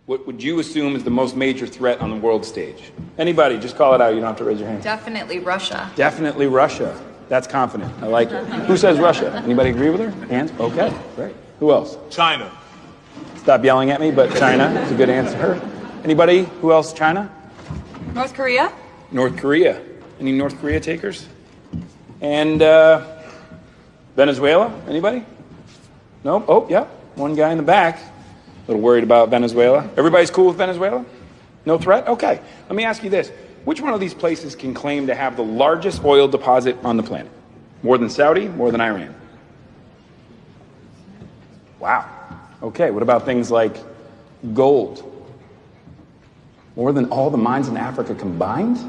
what would you assume is the most major threat on the world stage? Anybody, just call it out. You don't have to raise your hand. Definitely Russia. Definitely Russia. That's confident. I like it. Who says Russia? Anybody agree with her? Hands? Okay, great. Who else? China. Stop yelling at me, but China is a good answer. Anybody? Who else? China? North Korea? North Korea. Any North Korea takers? And Venezuela? Anybody? No? Oh, yeah. One guy in the back. A little worried about Venezuela. Everybody's cool with Venezuela? No threat? Okay. Let me ask you this. Which one of these places can claim to have the largest oil deposit on the planet? More than Saudi? More than Iran? Wow. Okay, what about things like gold? More than all the mines in Africa combined?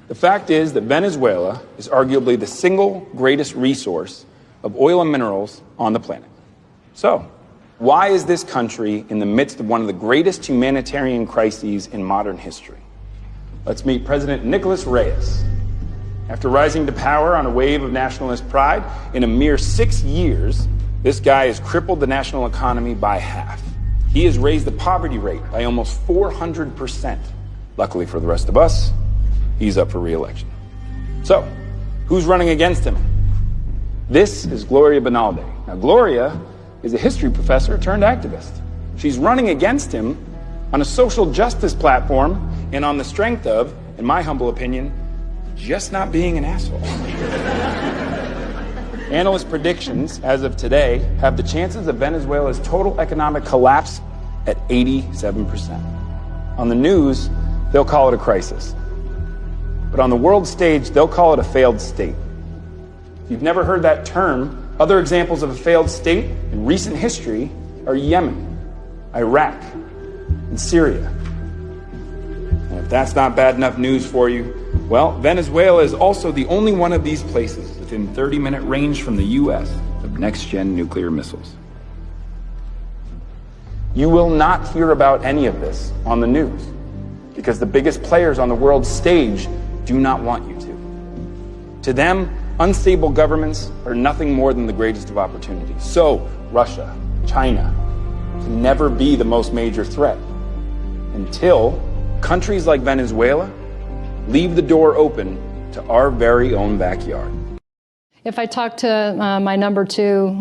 The fact is that Venezuela is arguably the single greatest resource of oil and minerals on the planet. So, why is this country in the midst of one of the greatest humanitarian crises in modern history? Let's meet President Nicolas Reyes. After rising to power on a wave of nationalist pride, in a mere 6 years, this guy has crippled the national economy by half. He has raised the poverty rate by almost 400%. Luckily for the rest of us, he's up for re-election. So, who's running against him? This is Gloria Bonalde. Now, Gloria is a history professor turned activist. She's running against him on a social justice platform and on the strength of, in my humble opinion, just not being an asshole. Analyst predictions, as of today, have the chances of Venezuela's total economic collapse at 87%. On the news, they'll call it a crisis. But on the world stage, they'll call it a failed state. If you've never heard that term, other examples of a failed state in recent history are Yemen, Iraq, and Syria. And if that's not bad enough news for you, well, Venezuela is also the only one of these places within 30-minute range from the U.S. of next-gen nuclear missiles. You will not hear about any of this on the news because the biggest players on the world stage do not want you to. To them, unstable governments are nothing more than the greatest of opportunities. So, Russia, China, can never be the most major threat until countries like Venezuela leave the door open to our very own backyard. If I talk to my number two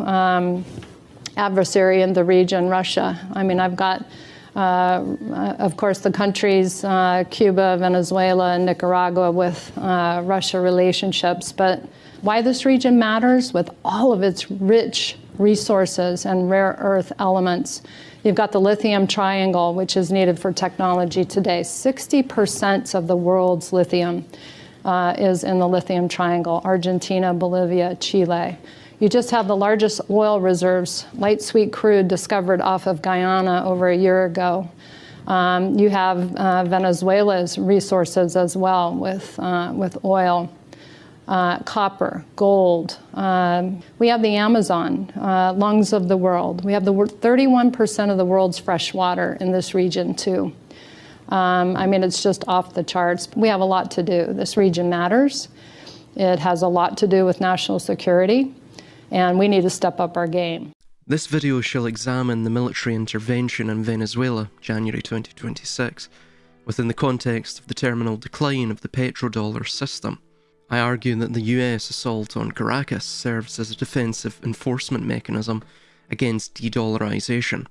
adversary in the region, Russia, I mean, I've got, of course, the countries, Cuba, Venezuela, and Nicaragua with Russia relationships, but why this region matters with all of its rich resources and rare earth elements. You've got the lithium triangle, which is needed for technology today. 60% of the world's lithium is in the lithium triangle, Argentina, Bolivia, Chile. You just have the largest oil reserves, light sweet crude, discovered off of Guyana over a year ago. You have Venezuela's resources as well with oil. Copper, gold. We have the Amazon, lungs of the world. We have 31% of the world's fresh water in this region too. I mean, it's just off the charts. We have a lot to do. This region matters. It has a lot to do with national security, and we need to step up our game. This video shall examine the military intervention in Venezuela, January 2026, within the context of the terminal decline of the petrodollar system. I argue that the US assault on Caracas serves as a defensive enforcement mechanism against de-dollarization.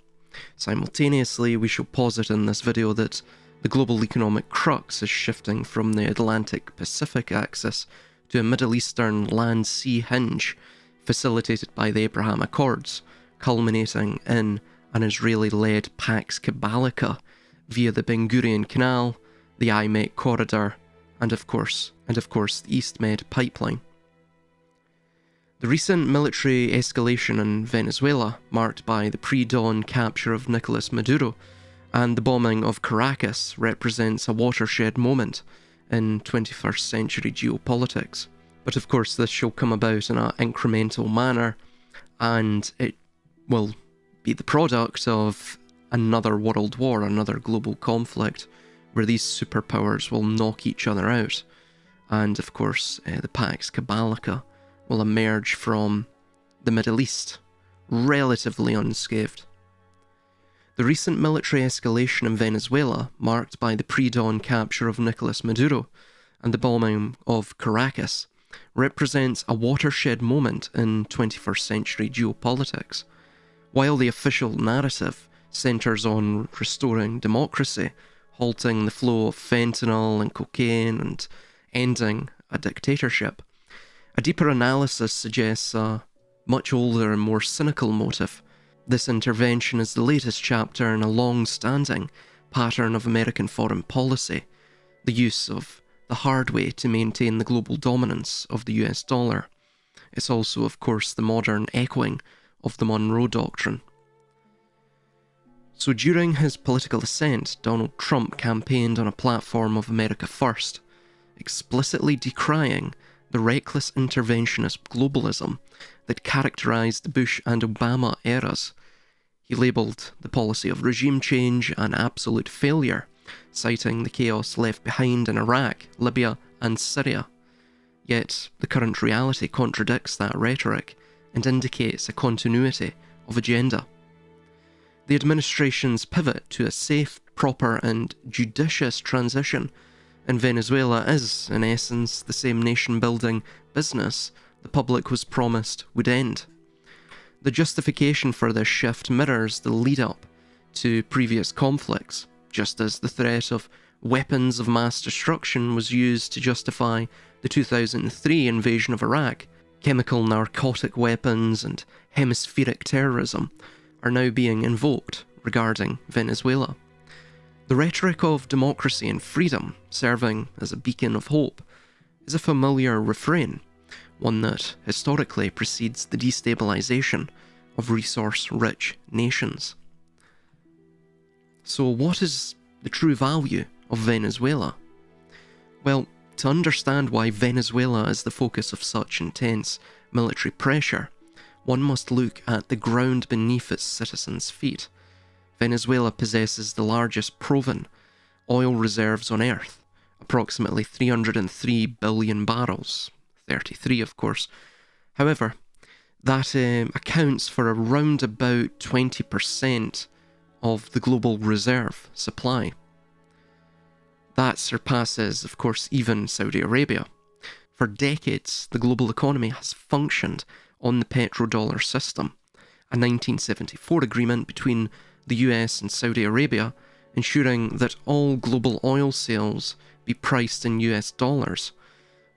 Simultaneously, we shall posit in this video that the global economic crux is shifting from the Atlantic-Pacific axis to a Middle Eastern land-sea hinge facilitated by the Abraham Accords, culminating in an Israeli-led Pax Cabalica via the Ben Gurion Canal, the IMEC corridor, and of course the East Med pipeline. The recent military escalation in Venezuela, marked by the pre-dawn capture of Nicolas Maduro and the bombing of Caracas, represents a watershed moment in 21st century geopolitics. But of course this shall come about in an incremental manner, and it will be the product of another world war, another global conflict, where these superpowers will knock each other out. And of course, the Pax Cabalica will emerge from the Middle East relatively unscathed. The recent military escalation in Venezuela, marked by the pre-dawn capture of Nicolas Maduro and the bombing of Caracas, represents a watershed moment in 21st century geopolitics. While the official narrative centres on restoring democracy, halting the flow of fentanyl and cocaine, and ending a dictatorship, a deeper analysis suggests a much older and more cynical motive. This intervention is the latest chapter in a long-standing pattern of American foreign policy, the use of the hard way to maintain the global dominance of the US dollar. It's also, of course, the modern echoing of the Monroe Doctrine. So during his political ascent, Donald Trump campaigned on a platform of America First, explicitly decrying the reckless interventionist globalism that characterized the Bush and Obama eras. He labelled the policy of regime change an absolute failure, citing the chaos left behind in Iraq, Libya, and Syria. Yet the current reality contradicts that rhetoric and indicates a continuity of agenda. The administration's pivot to a safe, proper, and judicious transition in Venezuela is, in essence, the same nation-building business the public was promised would end. The justification for this shift mirrors the lead-up to previous conflicts, just as the threat of weapons of mass destruction was used to justify the 2003 invasion of Iraq. Chemical narcotic weapons and hemispheric terrorism are now being invoked regarding Venezuela. The rhetoric of democracy and freedom, serving as a beacon of hope, is a familiar refrain, one that historically precedes the destabilization of resource-rich nations. So what is the true value of Venezuela? Well, to understand why Venezuela is the focus of such intense military pressure, one must look at the ground beneath its citizens' feet. Venezuela possesses the largest proven oil reserves on Earth, approximately 303 billion barrels, 33 of course. However, that accounts for around about 20% of the global reserve supply. That surpasses, of course, even Saudi Arabia. For decades, the global economy has functioned on the petrodollar system, a 1974 agreement between the US and Saudi Arabia ensuring that all global oil sales be priced in US dollars.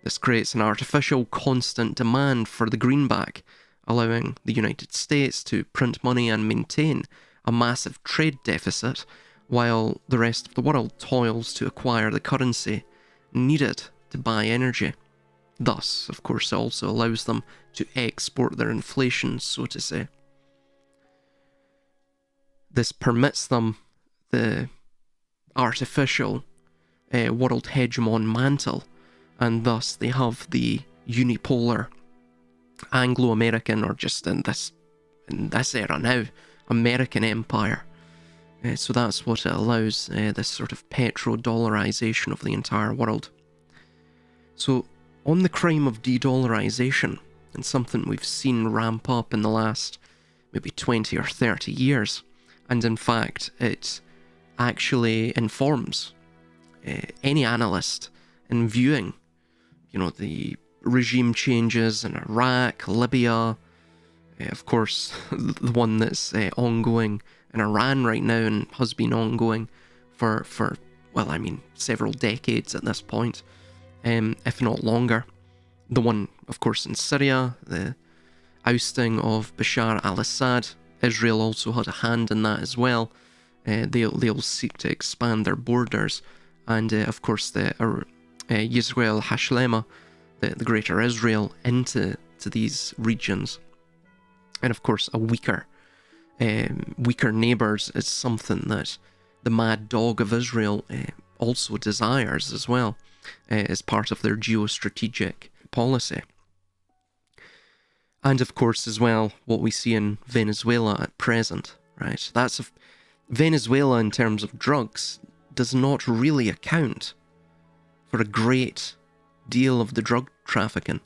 This creates an artificial constant demand for the greenback, allowing the United States to print money and maintain a massive trade deficit, while the rest of the world toils to acquire the currency needed to buy energy. Thus, of course, it also allows them to export their inflation, so to say. This permits them the artificial world hegemon mantle, and thus they have the unipolar Anglo-American, or just in this era now, American empire. So that's what it allows, this sort of petrodollarization of the entire world. So on the crime of de-dollarization, and something we've seen ramp up in the last maybe 20 or 30 years, and in fact it actually informs any analyst in viewing, the regime changes in Iraq, Libya, of course the one that's ongoing in Iran right now and has been ongoing for several decades at this point, if not longer. The one, of course, in Syria, the ousting of Bashar al-Assad. Israel also had a hand in that as well. They'll seek to expand their borders, and of course the Yisrael Hashlema, the Greater Israel, into these regions. And of course a weaker neighbours is something that the mad dog of Israel also desires as well, as part of their geostrategic policy. And of course as well what we see in Venezuela at present, right? Venezuela in terms of drugs does not really account for a great deal of the drug trafficking.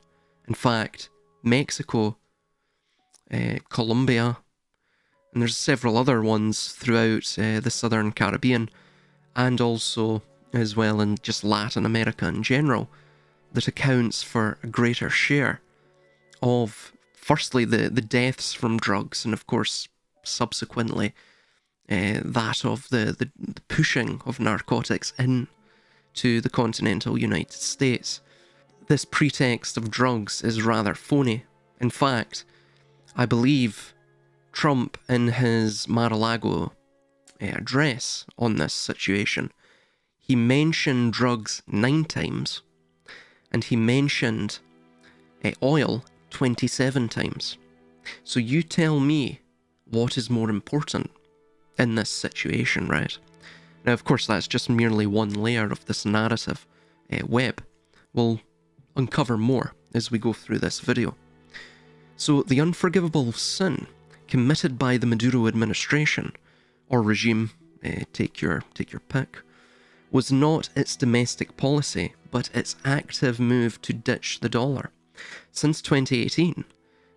In fact, Mexico, Colombia, And there's several other ones throughout the Southern Caribbean, and also as well in just Latin America in general, that accounts for a greater share of, firstly, the deaths from drugs, and of course, subsequently, that of the pushing of narcotics in to the continental United States. This pretext of drugs is rather phony. In fact, I believe Trump, in his Mar-a-Lago address on this situation, he mentioned drugs 9 times, and he mentioned oil 27 times. So you tell me what is more important in this situation, right? Now, of course, that's just merely one layer of this narrative web. We'll uncover more as we go through this video. So, the unforgivable sin committed by the Maduro administration, or regime, take your pick, was not its domestic policy, but its active move to ditch the dollar. Since 2018,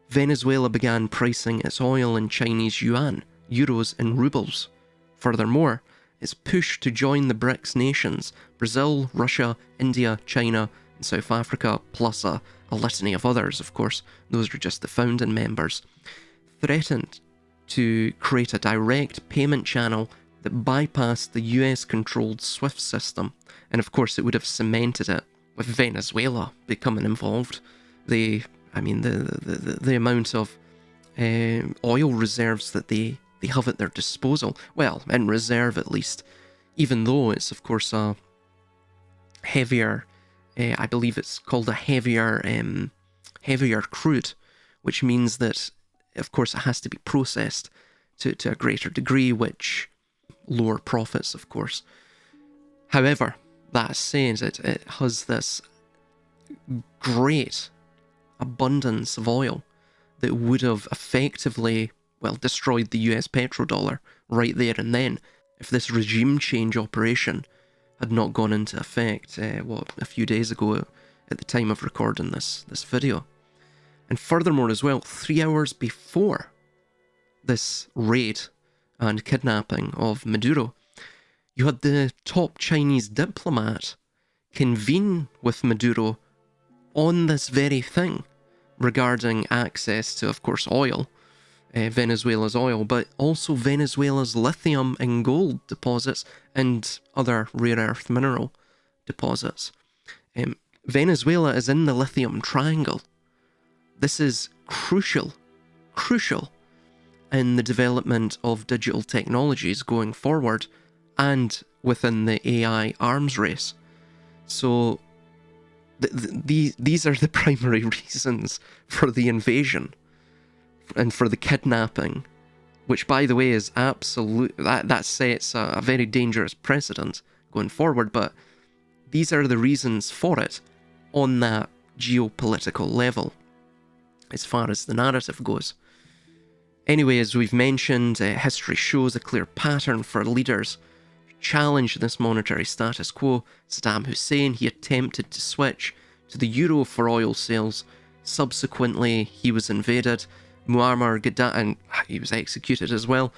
Venezuela began pricing its oil in Chinese yuan, euros and rubles. Furthermore, its push to join the BRICS nations, Brazil, Russia, India, China, and South Africa, plus a litany of others, of course, those are just the founding members, threatened to create a direct payment channel that bypassed the US-controlled SWIFT system, and of course it would have cemented it with Venezuela becoming involved. The amount of oil reserves that they have at their disposal, well, in reserve at least, even though it's of course a heavier, I believe it's called a heavier crude, which means that of course it has to be processed to a greater degree, which lower profits, of course. However, that said, it has this great abundance of oil that would have effectively, well, destroyed the US petrodollar right there and then if this regime change operation had not gone into effect, a few days ago at the time of recording this video. And furthermore as well, 3 hours before this raid and kidnapping of Maduro, you had the top Chinese diplomat convene with Maduro on this very thing regarding access to, of course, oil, Venezuela's oil, but also Venezuela's lithium and gold deposits and other rare earth mineral deposits. Venezuela is in the lithium triangle. This is crucial in the development of digital technologies going forward and within the AI arms race. So these are the primary reasons for the invasion and for the kidnapping, which, by the way, is absolute. That sets a very dangerous precedent going forward, but these are the reasons for it on that geopolitical level, as far as the narrative goes. Anyway, as we've mentioned, history shows a clear pattern for leaders who challenge this monetary status quo. Saddam Hussein, he attempted to switch to the euro for oil sales. Subsequently, he was invaded. Muammar Gaddafi, and he was executed as well,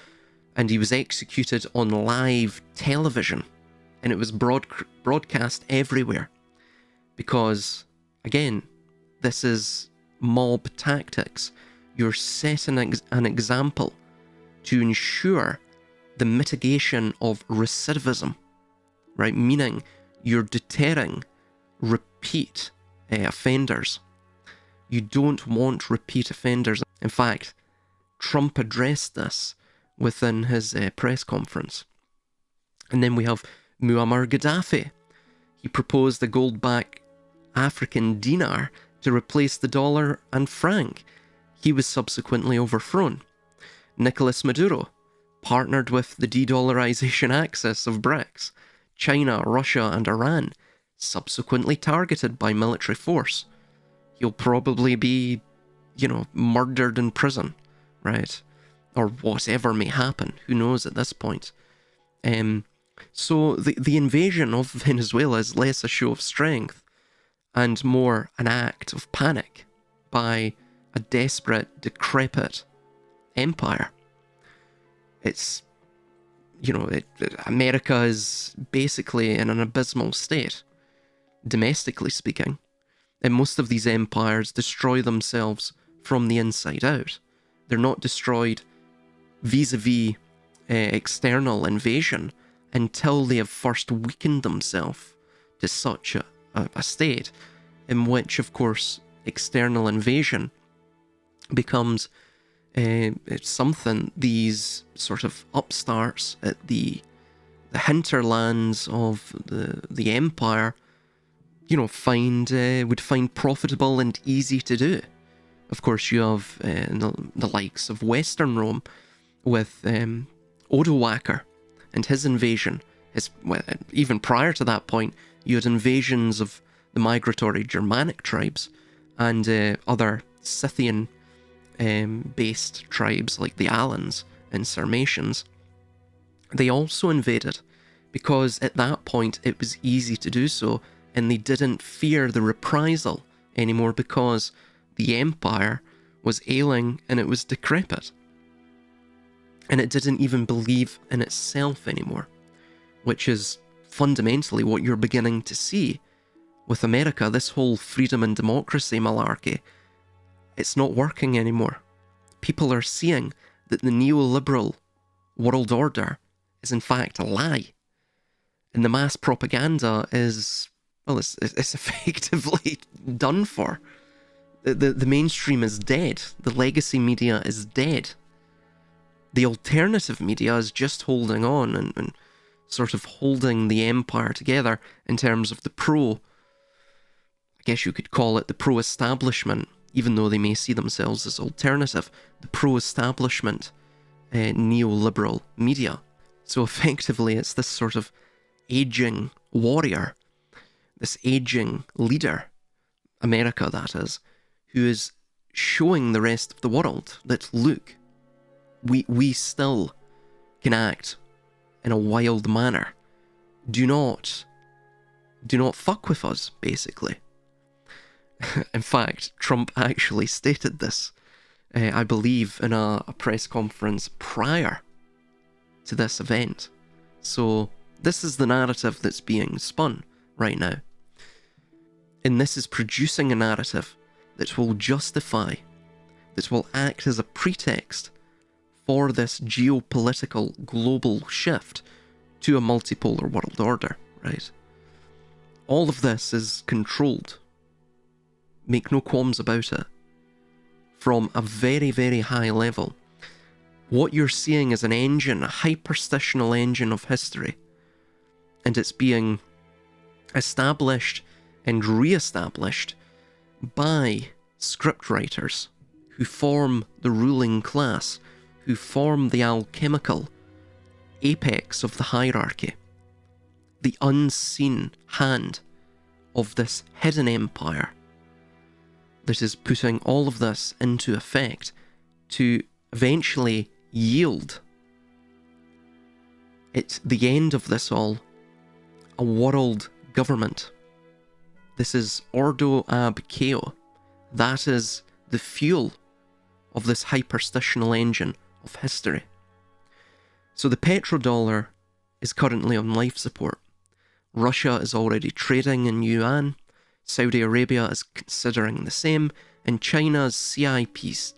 and he was executed on live television, and it was broadcast everywhere, because, again, this is mob tactics. You're setting an example to ensure the mitigation of recidivism, right? Meaning you're deterring repeat offenders. You don't want repeat offenders. In fact, Trump addressed this within his press conference. And then we have Muammar Gaddafi. He proposed the gold-backed African dinar to replace the dollar and franc. He was subsequently overthrown. Nicolas Maduro partnered with the de-dollarization axis of BRICS, China, Russia and Iran, subsequently targeted by military force. He'll probably be, murdered in prison, right? Or whatever may happen. Who knows at this point? So the invasion of Venezuela is less a show of strength and more an act of panic by a desperate, decrepit empire. It's, America is basically in an abysmal state, domestically speaking. And most of these empires destroy themselves from the inside out. They're not destroyed vis-a-vis external invasion until they have first weakened themselves to such a state in which, of course, external invasion becomes something these sort of upstarts at the hinterlands of the empire, would find profitable and easy to do. Of course, you have the likes of Western Rome with Odoacer and his invasion. Even prior to that point, you had invasions of the migratory Germanic tribes and other Scythian based tribes like the Alans and Sarmatians. They also invaded because at that point it was easy to do so, and they didn't fear the reprisal anymore because the empire was ailing and it was decrepit. And it didn't even believe in itself anymore, which is fundamentally what you're beginning to see with America. This whole freedom and democracy malarkey, it's not working anymore. People are seeing that the neoliberal world order is in fact a lie. And the mass propaganda is, well, it's effectively done for. The mainstream is dead. The legacy media is dead. The alternative media is just holding on and sort of holding the empire together in terms of the I guess you could call it the pro-establishment, even though they may see themselves as alternative, the pro-establishment neoliberal media. So effectively it's this sort of aging warrior, this aging leader, America that is, who is showing the rest of the world that, look, we still can act in a wild manner. Do not fuck with us, basically. In fact, Trump actually stated this, I believe, in a press conference prior to this event. So this is the narrative that's being spun right now. And this is producing a narrative that will justify, that will act as a pretext for this geopolitical global shift to a multipolar world order, right? All of this is controlled, make no qualms about it, from a very, very high level. What you're seeing is an engine, a hyperstitional engine of history, and it's being established and re-established by scriptwriters who form the ruling class, who form the alchemical apex of the hierarchy, the unseen hand of this hidden empire that is putting all of this into effect to eventually yield, at the end of this all, a world government. This is Ordo ab Chao. That is the fuel of this hyperstitional engine of history. So the petrodollar is currently on life support. Russia is already trading in yuan, Saudi Arabia is considering the same, and China's CIPS,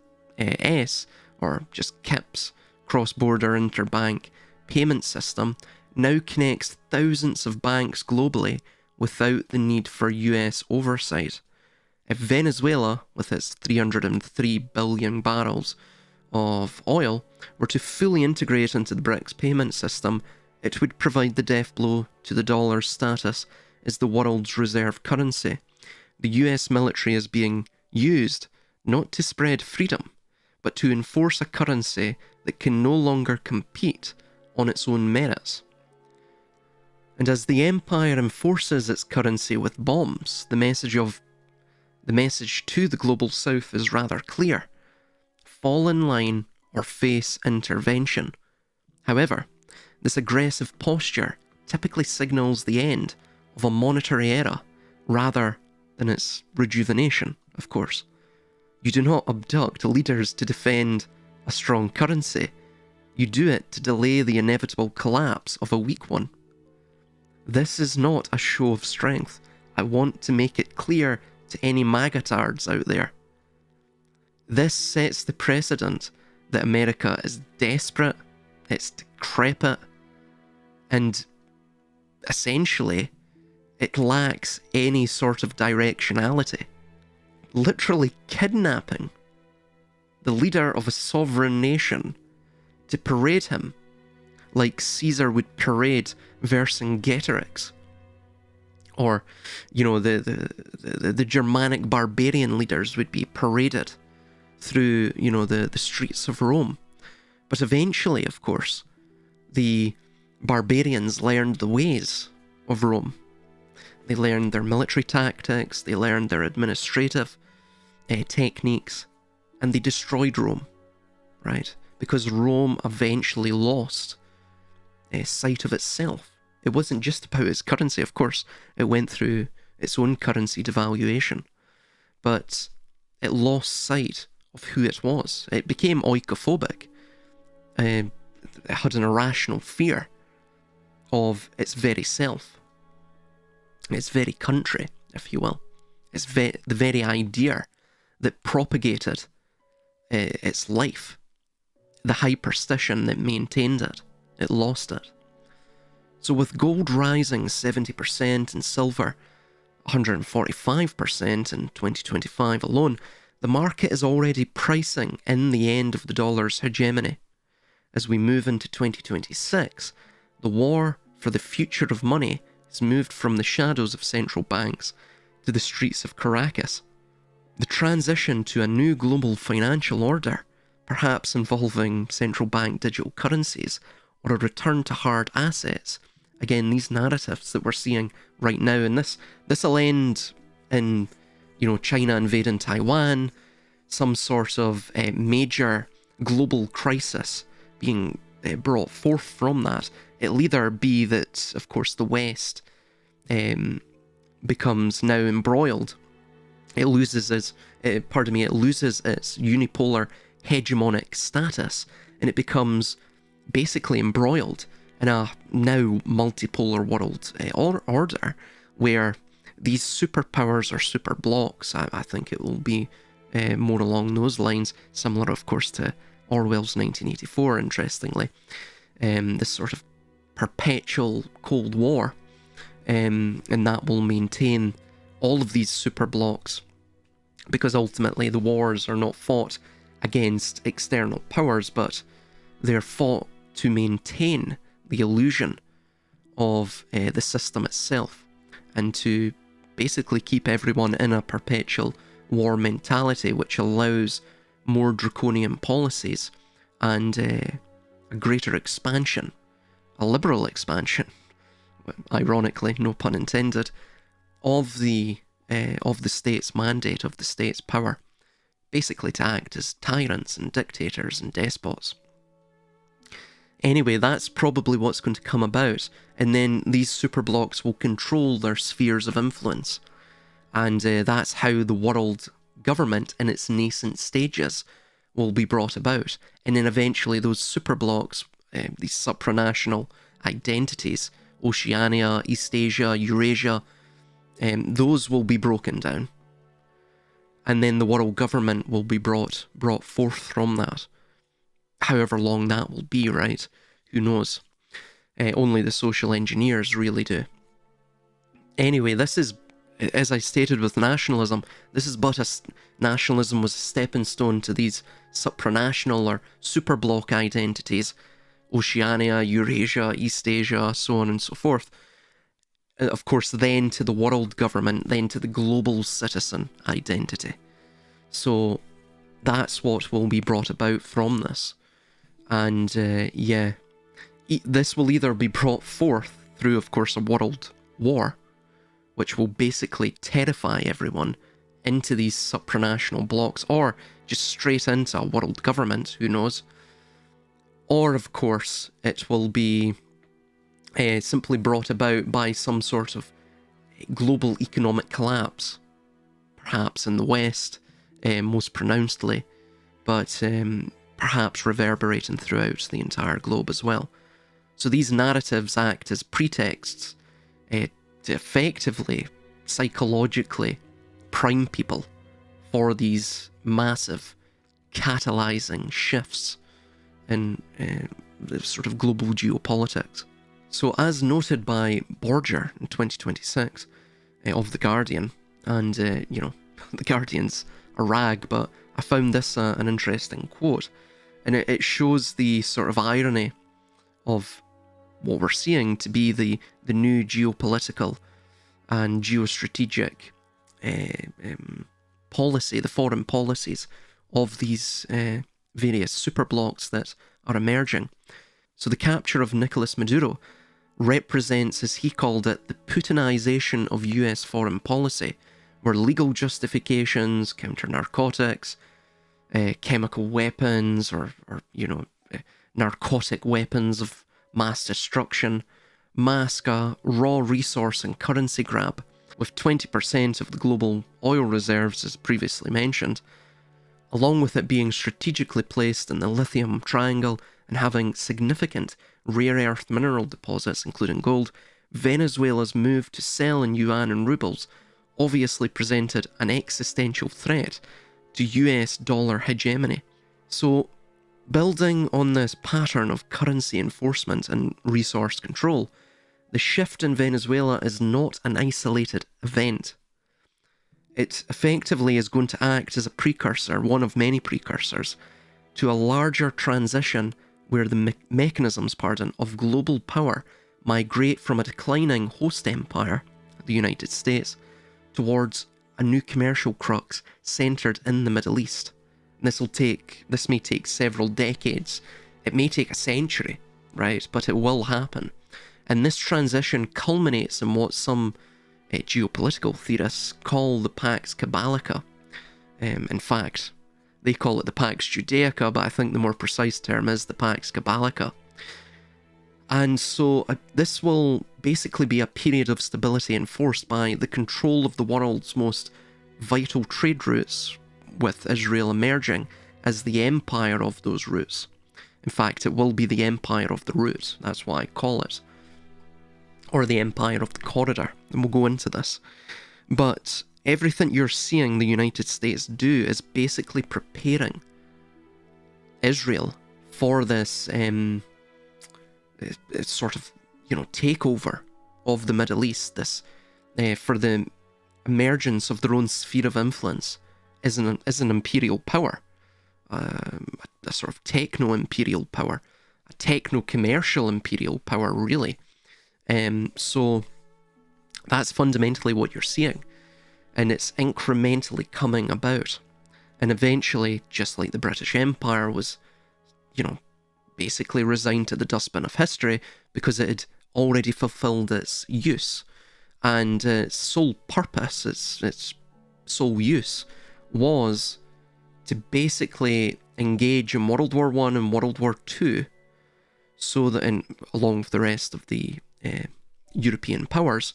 or just KIPS, cross-border interbank payment system, now connects thousands of banks globally without the need for US oversight. If Venezuela, with its 303 billion barrels of oil, were to fully integrate into the BRICS payment system, it would provide the death blow to the dollar's status as the world's reserve currency. The US military is being used not to spread freedom, but to enforce a currency that can no longer compete on its own merits. And as the empire enforces its currency with bombs, the message to the global south is rather clear: fall in line or face intervention. However, this aggressive posture typically signals the end of a monetary era rather than its rejuvenation, of course. You do not abduct leaders to defend a strong currency. You do it to delay the inevitable collapse of a weak one. This is not a show of strength. I want to make it clear to any magatards out there. This sets the precedent that America is desperate, it's decrepit, and essentially it lacks any sort of directionality. Literally kidnapping the leader of a sovereign nation to parade him like Caesar would parade Vercingetorix. Or, you know, the Germanic barbarian leaders would be paraded through, you know, the streets of Rome. But eventually, of course, the barbarians learned the ways of Rome. They learned their military tactics, they learned their administrative techniques, and they destroyed Rome, right? Because Rome eventually lost sight of itself. It wasn't just about its currency, of course. It went through its own currency devaluation. But it lost sight of who it was. It became oikophobic. It had an irrational fear of its very self. Its very country, if you will. It's the very idea that propagated its life. The hyperstition that maintained it. It lost it. So with gold rising 70% and silver 145% in 2025 alone, the market is already pricing in the end of the dollar's hegemony. As we move into 2026, the war for the future of money has moved from the shadows of central banks to the streets of Caracas. The transition to a new global financial order, perhaps involving central bank digital currencies or a return to hard assets. Again, these narratives that we're seeing right now, and this'll end in, you know, China invading Taiwan, some sort of major global crisis being brought forth from that. It'll either be that, of course, the West becomes now embroiled. It loses its unipolar hegemonic status, and it becomes basically embroiled in a now multipolar world order where these superpowers or super blocks, I think it will be more along those lines, similar of course to Orwell's 1984, interestingly, this sort of perpetual Cold War, and that will maintain all of these super blocks, because ultimately the wars are not fought against external powers, but they're fought to maintain the illusion of the system itself, and to basically keep everyone in a perpetual war mentality, which allows more draconian policies and a greater expansion, a liberal expansion, ironically, no pun intended, of the state's mandate, of the state's power, basically to act as tyrants and dictators and despots. Anyway, that's probably what's going to come about, and then these superblocks will control their spheres of influence, and that's how the world government in its nascent stages will be brought about, and then eventually those superblocks, these supranational identities, Oceania, Eastasia, Eurasia, those will be broken down, and then the world government will be brought forth from that. However long that will be, right? Who knows? Only the social engineers really do. Anyway, this is, as I stated with nationalism, nationalism was a stepping stone to these supranational or superblock identities, Oceania, Eurasia, Eastasia, so on and so forth. Of course, then to the world government, then to the global citizen identity. So that's what will be brought about from this. And this will either be brought forth through, of course, a world war, which will basically terrify everyone into these supranational blocks, or just straight into a world government, who knows. Or, of course, it will be simply brought about by some sort of global economic collapse, perhaps in the West, most pronouncedly, but perhaps reverberating throughout the entire globe as well. So these narratives act as pretexts to effectively, psychologically prime people for these massive catalyzing shifts in the sort of global geopolitics. So as noted by Borger in 2026 of The Guardian, and The Guardian's a rag, but I found this an interesting quote, and it shows the sort of irony of what we're seeing to be the new geopolitical and geostrategic policy, the foreign policies of these various superblocks that are emerging. So the capture of Nicolas Maduro represents, as he called it, the Putinization of US foreign policy, where legal justifications, counter-narcotics, chemical weapons, or narcotic weapons of mass destruction, mask a raw resource and currency grab, with 20% of the global oil reserves, as previously mentioned, along with it being strategically placed in the lithium triangle and having significant rare earth mineral deposits, including gold. Venezuela's move to sell in yuan and rubles obviously presented an existential threat to US dollar hegemony. So, building on this pattern of currency enforcement and resource control, the shift in Venezuela is not an isolated event. It effectively is going to act as a precursor, one of many precursors, to a larger transition where the mechanisms, of global power migrate from a declining host empire, the United States, towards a new commercial crux centred in the Middle East. And this may take several decades, it may take a century, right? But it will happen. And this transition culminates in what some geopolitical theorists call the Pax Cabalica. In fact, they call it the Pax Judaica, but I think the more precise term is the Pax Cabalica. And so this will basically be a period of stability enforced by the control of the world's most vital trade routes, with Israel emerging as the empire of those routes. In fact, it will be the empire of the route, that's why I call it. Or the empire of the corridor, and we'll go into this. But everything you're seeing the United States do is basically preparing Israel for this sort of, takeover of the Middle East, this for the emergence of their own sphere of influence as an imperial power, a sort of techno-imperial power, a techno-commercial imperial power, really. So that's fundamentally what you're seeing, and it's incrementally coming about, and eventually, just like the British Empire was, basically resigned to the dustbin of history because it had already fulfilled its use, and its sole purpose, its sole use, was to basically engage in World War I and World War II, so that, along with the rest of the European powers,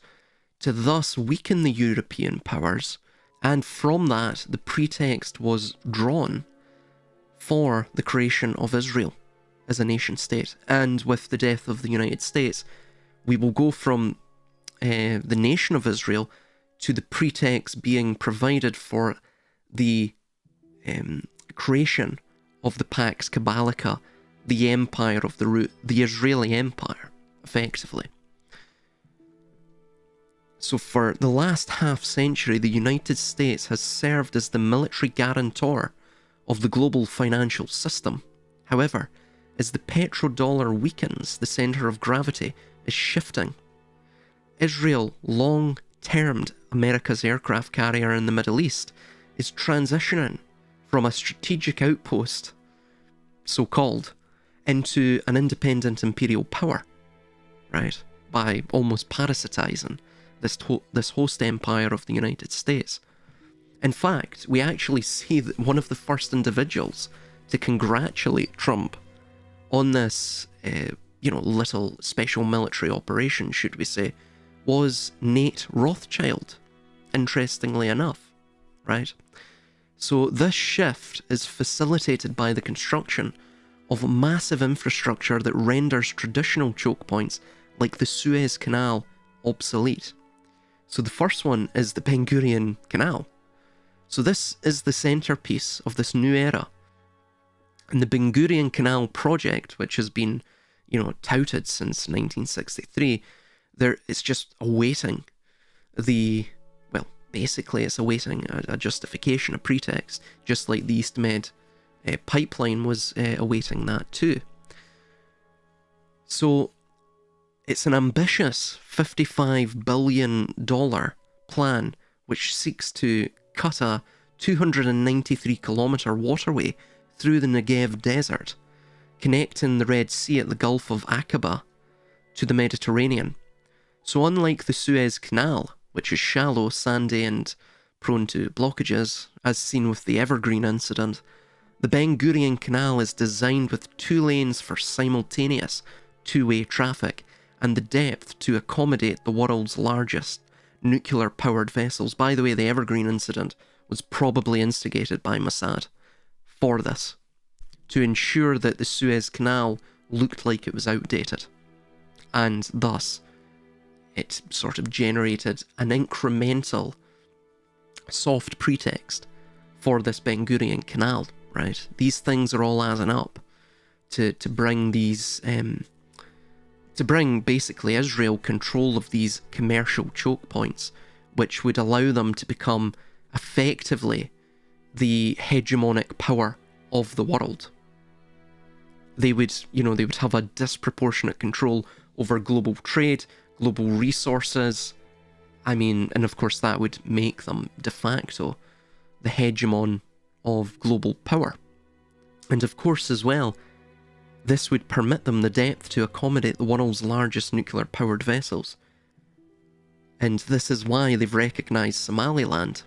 to thus weaken the European powers, and from that the pretext was drawn for the creation of Israel as a nation state. And with the death of the United States, we will go from the nation of Israel to the pretext being provided for the creation of the Pax Cabalica, the empire of the root, the Israeli empire, effectively. So for the last half-century, the United States has served as the military guarantor of the global financial system. However, as the petrodollar weakens, the centre of gravity is shifting. Israel, long termed America's aircraft carrier in the Middle East, is transitioning from a strategic outpost, so-called, into an independent imperial power, right? By almost parasitizing this host empire of the United States. In fact, we actually see that one of the first individuals to congratulate Trump on this, little special military operation, should we say, was Nate Rothschild, interestingly enough, right? So this shift is facilitated by the construction of massive infrastructure that renders traditional choke points like the Suez Canal obsolete. So the first one is the Ben Gurion Canal. So this is the centerpiece of this new era. And the Ben Gurion Canal project, which has been, touted since 1963, it's just awaiting basically it's awaiting a justification, a pretext, just like the East Med pipeline was awaiting that too. So it's an ambitious $55 billion plan which seeks to cut a 293-kilometre waterway through the Negev Desert, connecting the Red Sea at the Gulf of Aqaba to the Mediterranean. So unlike the Suez Canal, which is shallow, sandy and prone to blockages, as seen with the Evergreen incident, the Ben Gurion Canal is designed with 2 lanes for simultaneous two-way traffic and the depth to accommodate the world's largest nuclear-powered vessels. By the way, the Evergreen incident was probably instigated by Mossad for this, to ensure that the Suez Canal looked like it was outdated, and thus it sort of generated an incremental soft pretext for this Ben Gurion Canal, right? These things are all adding up to bring these, to bring basically Israel control of these commercial choke points, which would allow them to become effectively the hegemonic power of the world. They would have a disproportionate control over global trade, global resources. And of course that would make them de facto the hegemon of global power. And of course as well, this would permit them the depth to accommodate the world's largest nuclear-powered vessels. And this is why they've recognised Somaliland,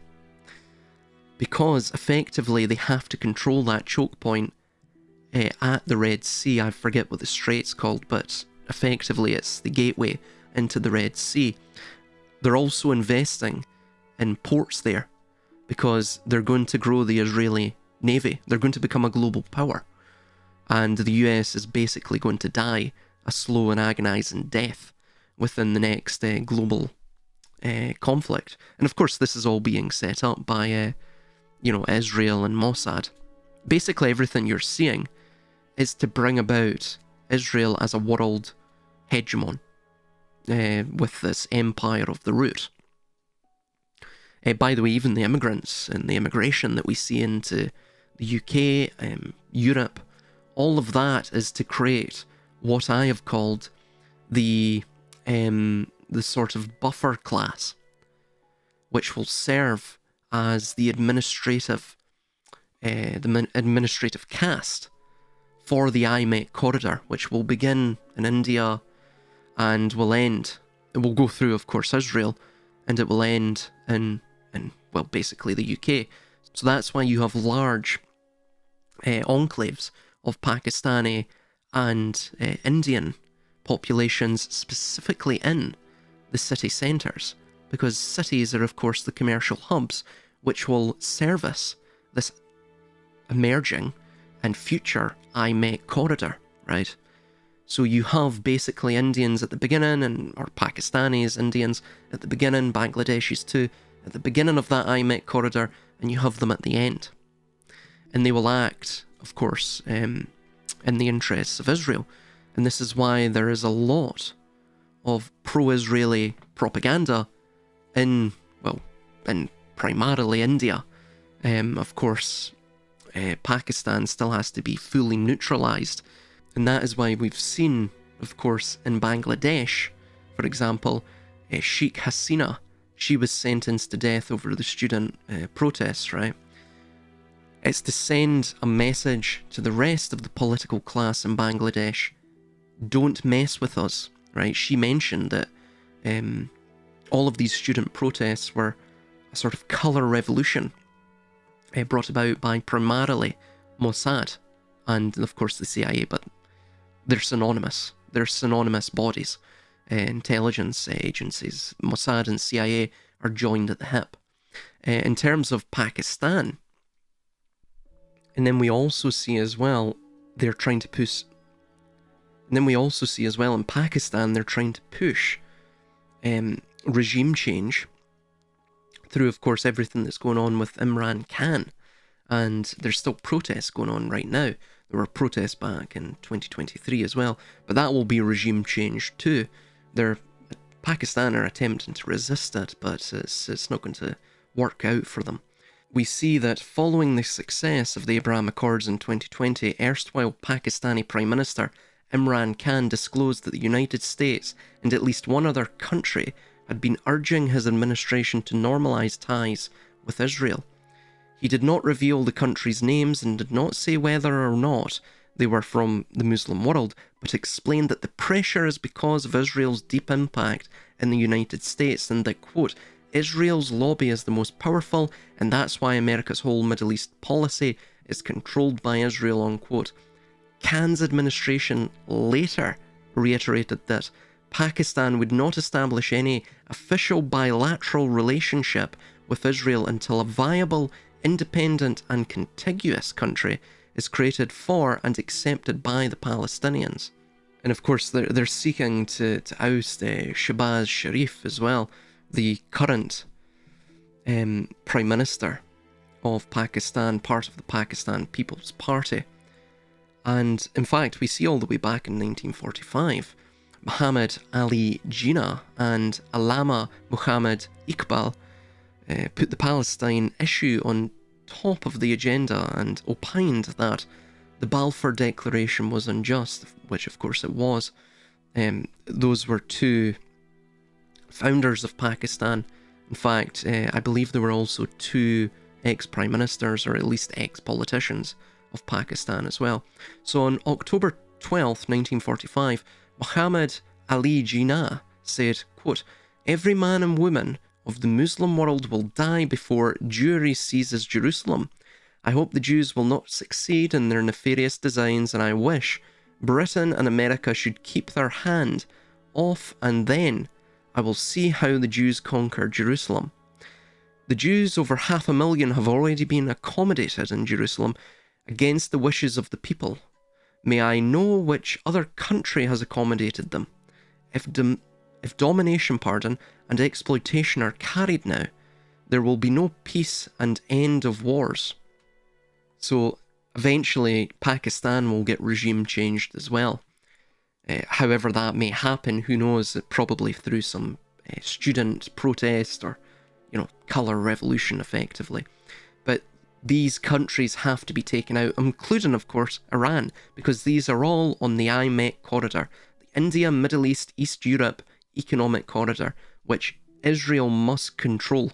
because effectively they have to control that choke point at the Red Sea. I forget what the strait's called, but effectively it's the gateway into the Red Sea. They're also investing in ports there because they're going to grow the Israeli Navy. They're going to become a global power. And the US is basically going to die a slow and agonising death within the next global conflict. And of course this is all being set up by Israel and Mossad. Basically everything you're seeing is to bring about Israel as a world hegemon with this empire of the root. By the way, even the immigrants and the immigration that we see into the UK, Europe, all of that is to create what I have called the sort of buffer class, which will serve as the administrative caste for the IMEC corridor, which will begin in India and it will go through, of course, Israel, and it will end in basically the UK. So that's why you have large enclaves of Pakistani and Indian populations specifically in the city centres, because cities are, of course, the commercial hubs which will service this emerging and future IMEC corridor, right? So you have basically Indians at the beginning, or Pakistanis, Indians at the beginning, Bangladeshis too, at the beginning of that IMEC corridor, and you have them at the end. And they will act, of course, in the interests of Israel. And this is why there is a lot of pro-Israeli propaganda in primarily India. Of course, Pakistan still has to be fully neutralised. And that is why we've seen, of course, in Bangladesh, for example, Sheikh Hasina, she was sentenced to death over the student protests, right? It's to send a message to the rest of the political class in Bangladesh: don't mess with us, right? She mentioned that all of these student protests were a sort of colour revolution brought about by primarily Mossad and, of course, the CIA, but they're synonymous. They're synonymous bodies. Intelligence agencies, Mossad and CIA, are joined at the hip. In terms of Pakistan, And then we also see as well, they're trying to push... And then we also see as well in Pakistan, they're trying to push regime change through, of course, everything that's going on with Imran Khan. And there's still protests going on right now. There were protests back in 2023 as well, but that will be regime change too. Pakistan are attempting to resist it, but it's not going to work out for them. We see that following the success of the Abraham Accords in 2020, erstwhile Pakistani Prime Minister Imran Khan disclosed that the United States and at least one other country had been urging his administration to normalise ties with Israel. He did not reveal the countries' names and did not say whether or not they were from the Muslim world, but explained that the pressure is because of Israel's deep impact in the United States and that, quote, Israel's lobby is the most powerful and that's why America's whole Middle East policy is controlled by Israel, unquote. Khan's administration later reiterated that Pakistan would not establish any official bilateral relationship with Israel until a viable, independent and contiguous country is created for and accepted by the Palestinians. And of course they're seeking to oust Shehbaz Sharif as well, the current Prime Minister of Pakistan, part of the Pakistan People's Party. And in fact, we see all the way back in 1945, Muhammad Ali Jinnah and Allama Muhammad Iqbal put the Palestine issue on top of the agenda and opined that the Balfour Declaration was unjust, which of course it was. Those were two founders of Pakistan. In fact, I believe there were also two ex-prime ministers, or at least ex-politicians of Pakistan as well. So on October 12th, 1945, Muhammad Ali Jinnah said, quote, every man and woman of the Muslim world will die before Jewry seizes Jerusalem. I hope the Jews will not succeed in their nefarious designs, and I wish Britain and America should keep their hand off, and then I will see how the Jews conquer Jerusalem. The Jews, over 500,000, have already been accommodated in Jerusalem against the wishes of the people. May I know which other country has accommodated them. If domination, and exploitation are carried now, there will be no peace and end of wars. So eventually Pakistan will get regime changed as well. However that may happen, who knows, probably through some student protest or, colour revolution effectively. But these countries have to be taken out, including, of course, Iran, because these are all on the IMEC corridor, the India, Middle East, East Europe economic corridor, which Israel must control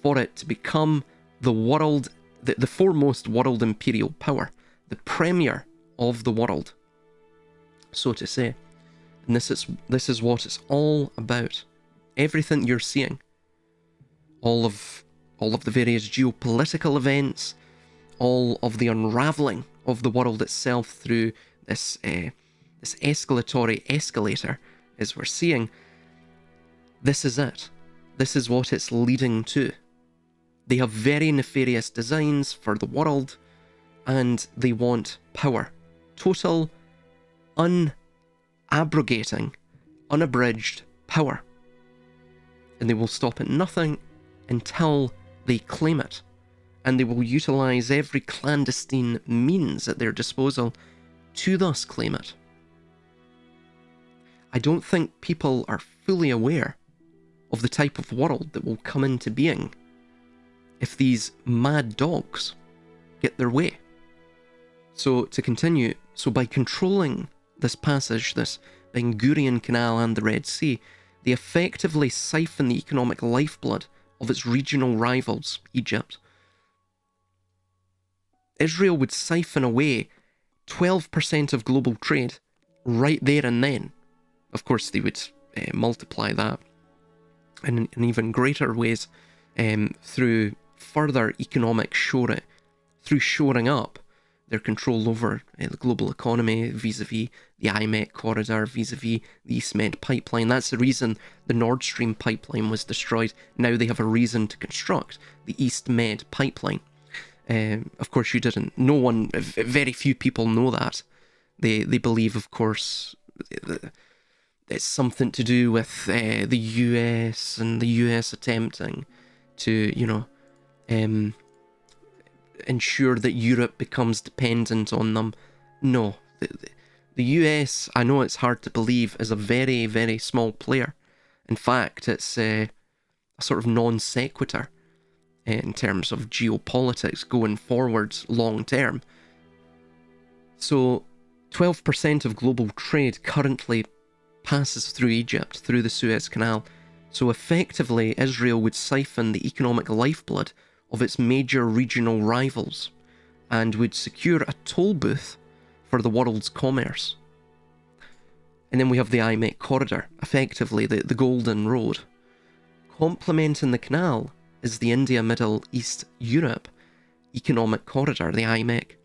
for it to become the world, the foremost world imperial power, the premier of the world, so to say. And this is what it's all about. Everything you're seeing, all of the various geopolitical events, all of the unraveling of the world itself through this escalatory escalator, as we're seeing, this is it. This is what it's leading to. They have very nefarious designs for the world, and they want power. Total, unabrogating, unabridged power. And they will stop at nothing until they claim it. And they will utilise every clandestine means at their disposal to thus claim it. I don't think people are fully aware of the type of world that will come into being if these mad dogs get their way. So to continue, by controlling this passage, this Ben-Gurion Canal and the Red Sea, they effectively siphon the economic lifeblood of its regional rivals, Egypt. Israel would siphon away 12% of global trade right there and then. Of course, they would multiply that in even greater ways through further economic shoring up their control over the global economy vis-a-vis the IMEC corridor, vis-a-vis the East Med pipeline. That's the reason the Nord Stream pipeline was destroyed. Now they have a reason to construct the East Med pipeline. Of course, you didn't. No one, very few people know that. They believe, of course, it's something to do with the US and the US attempting to, ensure that Europe becomes dependent on them. No, the US, I know it's hard to believe, is a very, very small player. In fact, it's a sort of non sequitur in terms of geopolitics going forwards long term. So 12% of global trade currently passes through Egypt, through the Suez Canal. So effectively, Israel would siphon the economic lifeblood of its major regional rivals and would secure a toll booth for the world's commerce. And then we have the IMEC corridor, effectively the Golden Road. Complementing the canal is the India, Middle East, Europe Economic Corridor, the IMEC.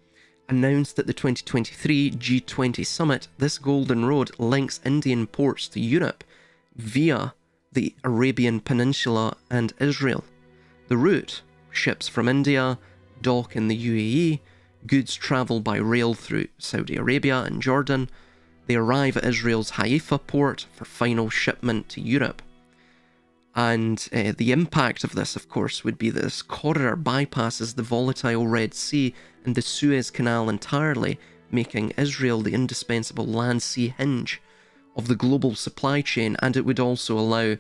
Announced at the 2023 G20 summit, this Golden Road links Indian ports to Europe via the Arabian Peninsula and Israel. The route, ships from India dock in the UAE, goods travel by rail through Saudi Arabia and Jordan. They arrive at Israel's Haifa port for final shipment to Europe. And the impact of this, of course, would be that this corridor bypasses the volatile Red Sea and the Suez Canal entirely, making Israel the indispensable land-sea hinge of the global supply chain, and it would also allow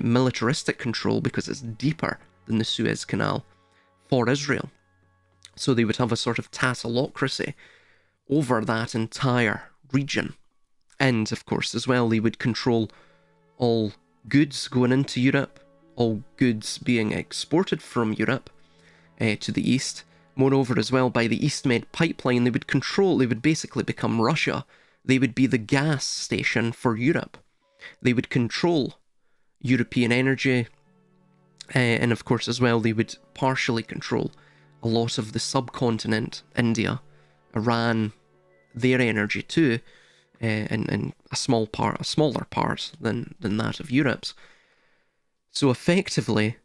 militaristic control because it's deeper than the Suez Canal for Israel. So they would have a sort of tasselocracy over that entire region. And, of course, as well, they would control all goods going into Europe, all goods being exported from Europe to the east. Moreover, as well, by the East Med pipeline, they would basically become Russia. They would be the gas station for Europe. They would control European energy, and of course, as well, they would partially control a lot of the subcontinent, India, Iran, their energy too, and a smaller part than that of Europe's. So effectively,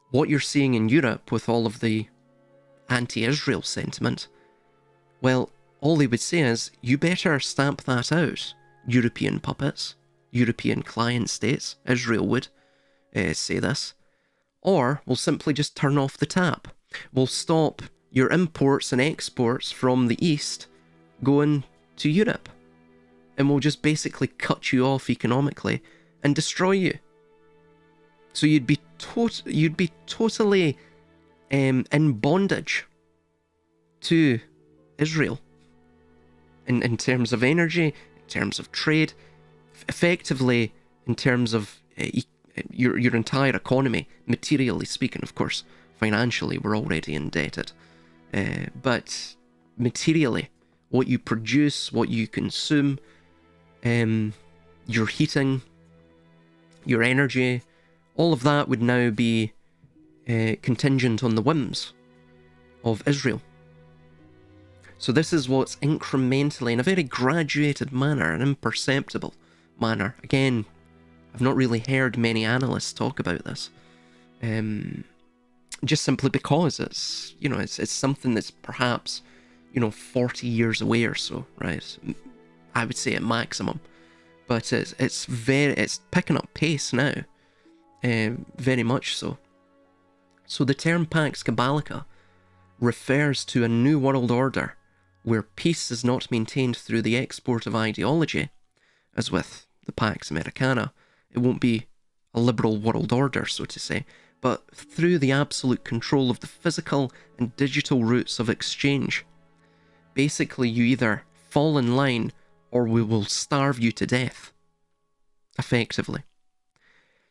what you're seeing in Europe with all of the anti-Israel sentiment, well, all they would say is, you better stamp that out, European puppets, European client states. Israel would say this. Or we'll simply just turn off the tap. We'll stop your imports and exports from the East going to Europe. And we'll just basically cut you off economically and destroy you. So you'd be totally in bondage to Israel. In terms of energy, in terms of trade, effectively in terms of your entire economy, materially speaking, of course. Financially, we're already indebted. But materially, what you produce, what you consume, your heating, your energy, all of that would now be contingent on the whims of Israel. So this is what's incrementally, in a very graduated manner, an imperceptible manner. Again, I've not really heard many analysts talk about this. Just simply because it's something that's perhaps, 40 years away or so, right? I would say at maximum. But it's picking up pace now. Very much so. So the term Pax Cabalica refers to a new world order where peace is not maintained through the export of ideology, as with the Pax Americana. It won't be a liberal world order, so to say, but through the absolute control of the physical and digital routes of exchange. Basically, you either fall in line or we will starve you to death, effectively.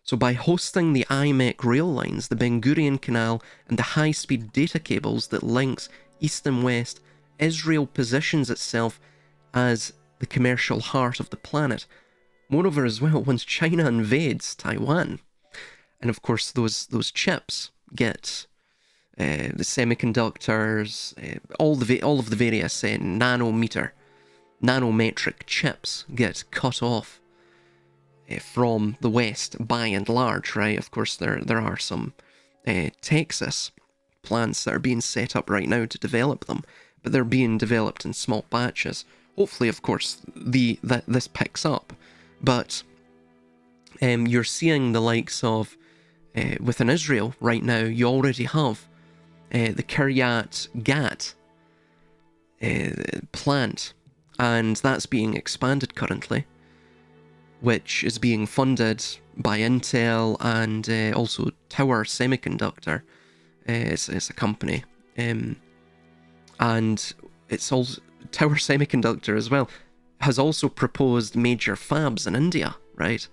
So by hosting the IMEC rail lines, the Ben Gurion Canal, and the high-speed data cables that links east and west, Israel positions itself as the commercial heart of the planet. Moreover, as well, once China invades Taiwan, and of course those chips get the semiconductors, all of the various nanometric chips get cut off from the West by and large, right? Of course, there are some Texas plants that are being set up right now to develop them, but they're being developed in small batches. Hopefully, of course, this picks up, but you're seeing the likes of, within Israel right now, you already have the Kiryat Gat plant, and that's being expanded currently, which is being funded by Intel and also Tower Semiconductor. It's a company, and it's also Tower Semiconductor as well has also proposed major fabs in India, right?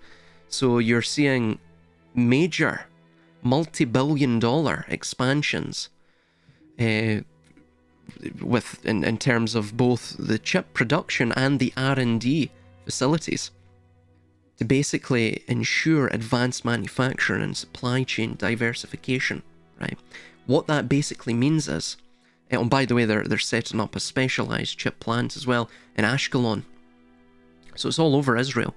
So you're seeing major multi-billion-dollar expansions in terms of both the chip production and the R&D facilities to basically ensure advanced manufacturing and supply chain diversification, right? What that basically means is, and by the way, they're setting up a specialized chip plant as well in Ashkelon. So it's all over Israel.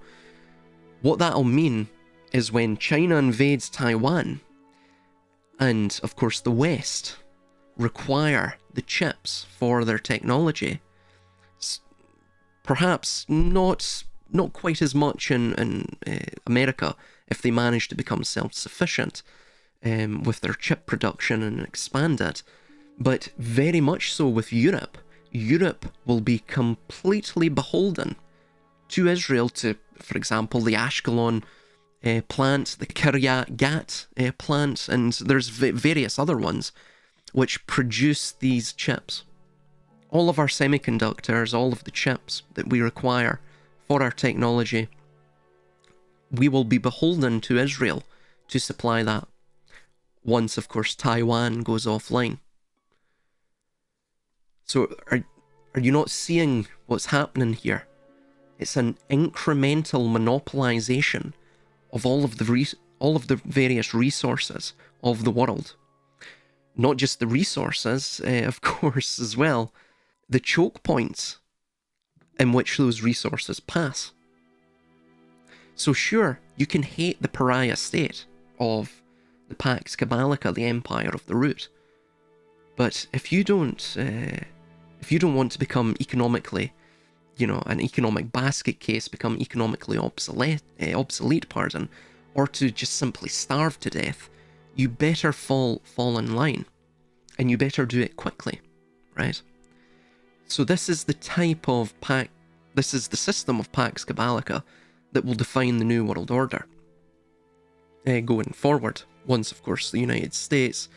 What that'll mean is when China invades Taiwan, and of course the West require the chips for their technology, perhaps not quite as much in America if they manage to become self-sufficient with their chip production and expand it, but very much so with Europe. Europe will be completely beholden to Israel to, for example, the Ashkelon plant, the Kiryat Gat plant, and there's various other ones which produce these chips. All of our semiconductors, all of the chips that we require for our technology, we will be beholden to Israel to supply that. Once, of course, Taiwan goes offline. So are you not seeing what's happening here? It's an incremental monopolization of all of the various resources of the world. Not just the resources, of course, as well, the choke points in which those resources pass. So sure, you can hate the pariah state of the Pax Cabalica, the Empire of the Root, but if you don't want to become economically, an economic basket case, become economically obsolete, or to just simply starve to death, you better fall in line, and you better do it quickly, right? So this is the system of Pax Cabalica that will define the New World Order going forward, once, of course, the United States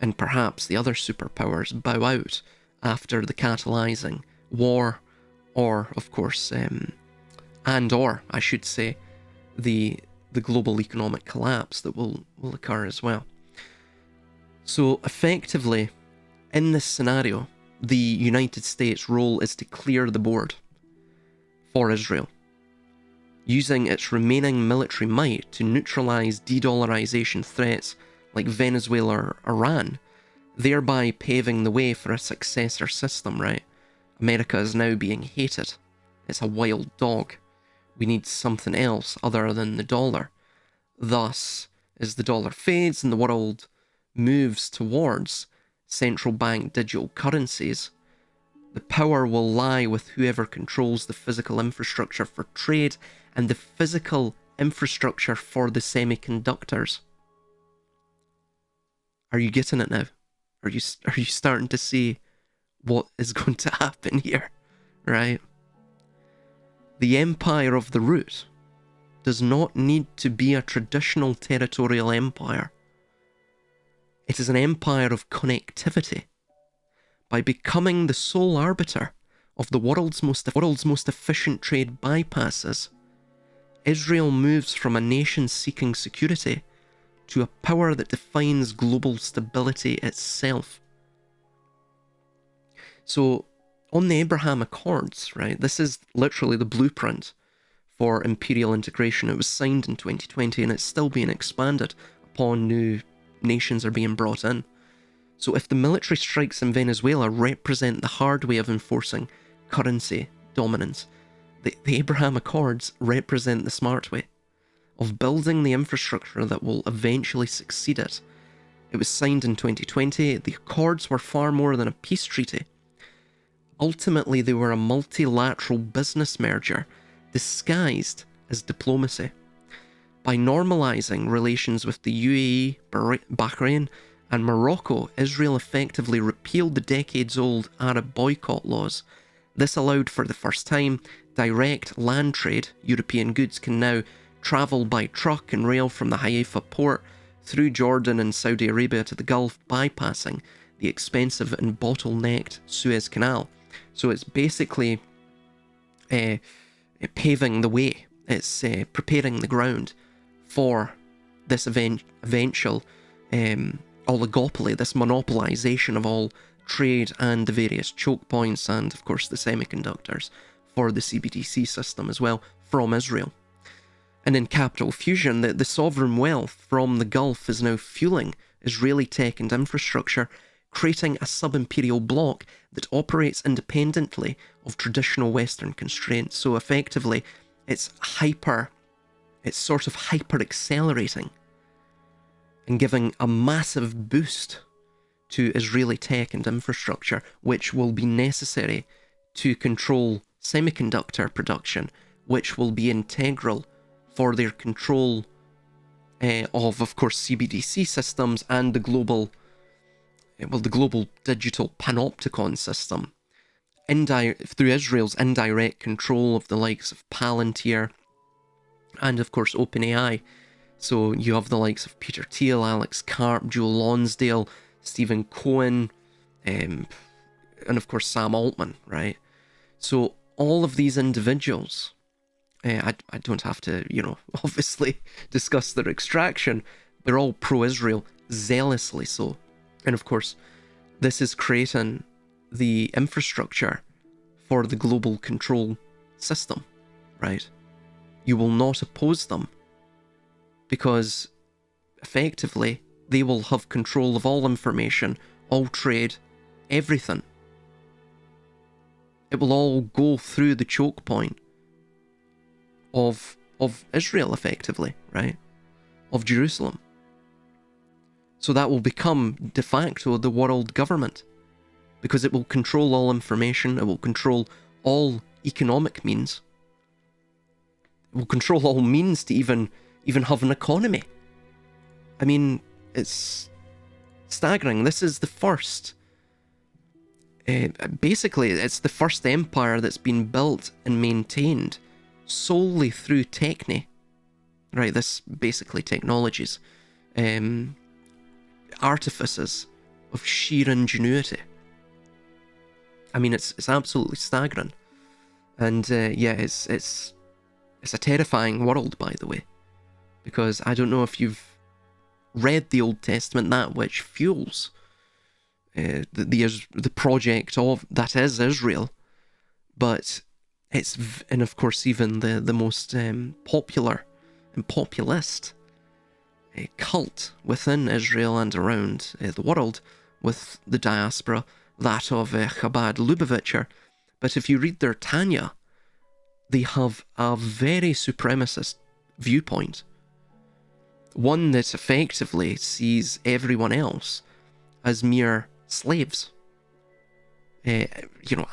and perhaps the other superpowers bow out after the catalyzing war, or, of course, I should say, the global economic collapse that will occur as well. So, effectively, in this scenario, the United States' role is to clear the board for Israel, using its remaining military might to neutralize de-dollarization threats like Venezuela or Iran, thereby paving the way for a successor system, right? America is now being hated. It's a wild dog. We need something else other than the dollar. Thus, as the dollar fades and the world moves towards central bank digital currencies, the power will lie with whoever controls the physical infrastructure for trade and the physical infrastructure for the semiconductors. Are you getting it now? Are you starting to see what is going to happen here, right? The Empire of the Root does not need to be a traditional territorial empire. It is an empire of connectivity. By becoming the sole arbiter of the world's most efficient trade bypasses, Israel moves from a nation seeking security to a power that defines global stability itself. So, on the Abraham Accords, right, this is literally the blueprint for imperial integration. It was signed in 2020 and it's still being expanded upon new nations are being brought in. So if the military strikes in Venezuela represent the hard way of enforcing currency dominance, the Abraham Accords represent the smart way of building the infrastructure that will eventually succeed it It was signed in 2020. The Accords were far more than a peace treaty. Ultimately, they were a multilateral business merger disguised as diplomacy. By normalizing relations with the UAE, Bahrain, and Morocco, Israel effectively repealed the decades-old Arab boycott laws. This allowed for the first time direct land trade. European goods can now travel by truck and rail from the Haifa port through Jordan and Saudi Arabia to the Gulf, bypassing the expensive and bottlenecked Suez Canal. So it's basically paving the way. It's preparing the ground for this eventual oligopoly, this monopolization of all trade and the various choke points and, of course, the semiconductors for the CBDC system as well from Israel. And in capital fusion, the sovereign wealth from the Gulf is now fueling Israeli tech and infrastructure, creating a sub-imperial bloc that operates independently of traditional Western constraints. So effectively, it's sort of hyper-accelerating and giving a massive boost to Israeli tech and infrastructure, which will be necessary to control semiconductor production, which will be integral for their control of course, CBDC systems and the global digital panopticon system, through Israel's indirect control of the likes of Palantir and, of course, OpenAI. So you have the likes of Peter Thiel, Alex Karp, Joel Lonsdale, Stephen Cohen, and of course Sam Altman, right? So all of these individuals, I don't have to, obviously discuss their extraction. They're all pro-Israel, zealously so. And of course, this is creating the infrastructure for the global control system, right? You will not oppose them because effectively they will have control of all information, all trade, everything. It will all go through the choke point of Israel, effectively, right? Of Jerusalem. So that will become de facto the world government, because it will control all information, it will control all economic means, it will control all means to even have an economy. I mean, it's staggering. This is the first, basically, it's the first empire that's been built and maintained solely through techne, right? This basically technologies, artifices of sheer ingenuity. I mean, it's absolutely staggering, and yeah, it's a terrifying world, by the way, because I don't know if you've read the Old Testament, that which fuels the project of that is Israel, but and of course even the most popular and populist cult within Israel and around the world with the diaspora, that of Chabad Lubavitcher. But if you read their Tanya, they have a very supremacist viewpoint, one that effectively sees everyone else as mere slaves,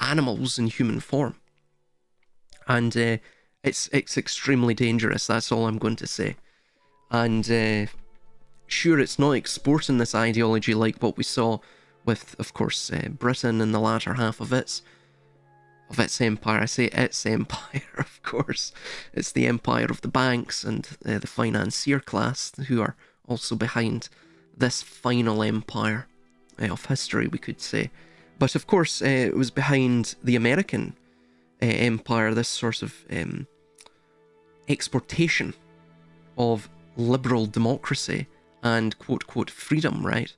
animals in human form. And it's extremely dangerous, that's all I'm going to say. And sure, it's not exporting this ideology like what we saw with, of course, Britain in the latter half of its empire. I say its empire, of course. It's the empire of the banks and the financier class who are also behind this final empire of history, we could say. But of course, it was behind the American empire, this sort of exportation of liberal democracy and quote-quote freedom, right?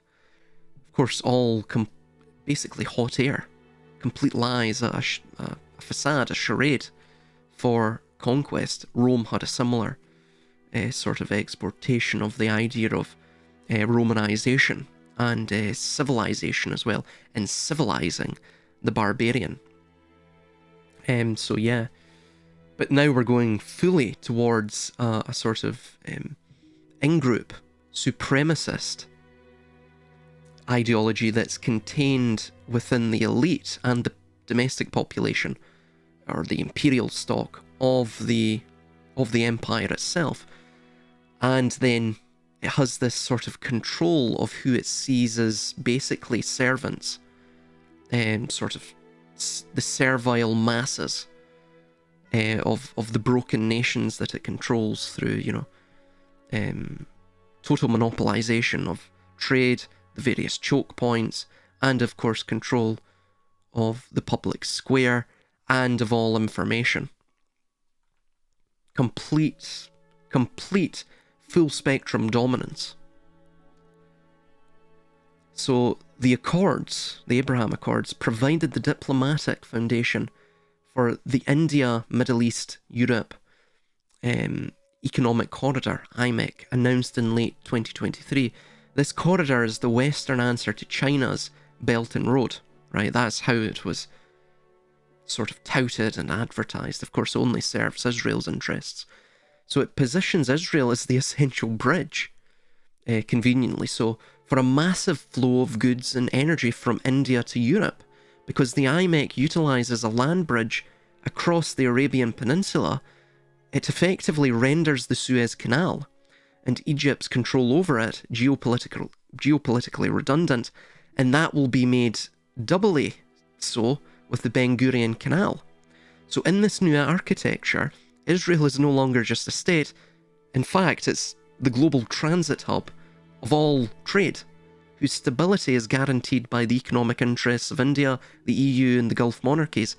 Of course, all basically hot air, complete lies, a facade, a charade for conquest. Rome had a similar sort of exportation of the idea of Romanization and civilization as well, and civilizing the barbarian. So yeah, but now we're going fully towards a sort of in-group supremacist ideology that's contained within the elite and the domestic population, or the imperial stock of the empire itself. And then it has this sort of control of who it sees as basically servants, sort of the servile masses of the broken nations that it controls through, total monopolization of trade, the various choke points, and of course control of the public square and of all information. Complete full spectrum dominance. So the Accords, the Abraham Accords, provided the diplomatic foundation for the India, Middle East, Europe Economic Corridor, IMEC, announced in late 2023. This corridor is the Western answer to China's Belt and Road, right? That's how it was sort of touted and advertised. Of course, it only serves Israel's interests. So it positions Israel as the essential bridge, conveniently so, for a massive flow of goods and energy from India to Europe, because the IMEC utilises a land bridge across the Arabian Peninsula. It effectively renders the Suez Canal and Egypt's control over it geopolitically redundant, and that will be made doubly so with the Ben Gurion Canal. So in this new architecture, Israel is no longer just a state. In fact, it's the global transit hub of all trade, whose stability is guaranteed by the economic interests of India, the EU, and the Gulf monarchies,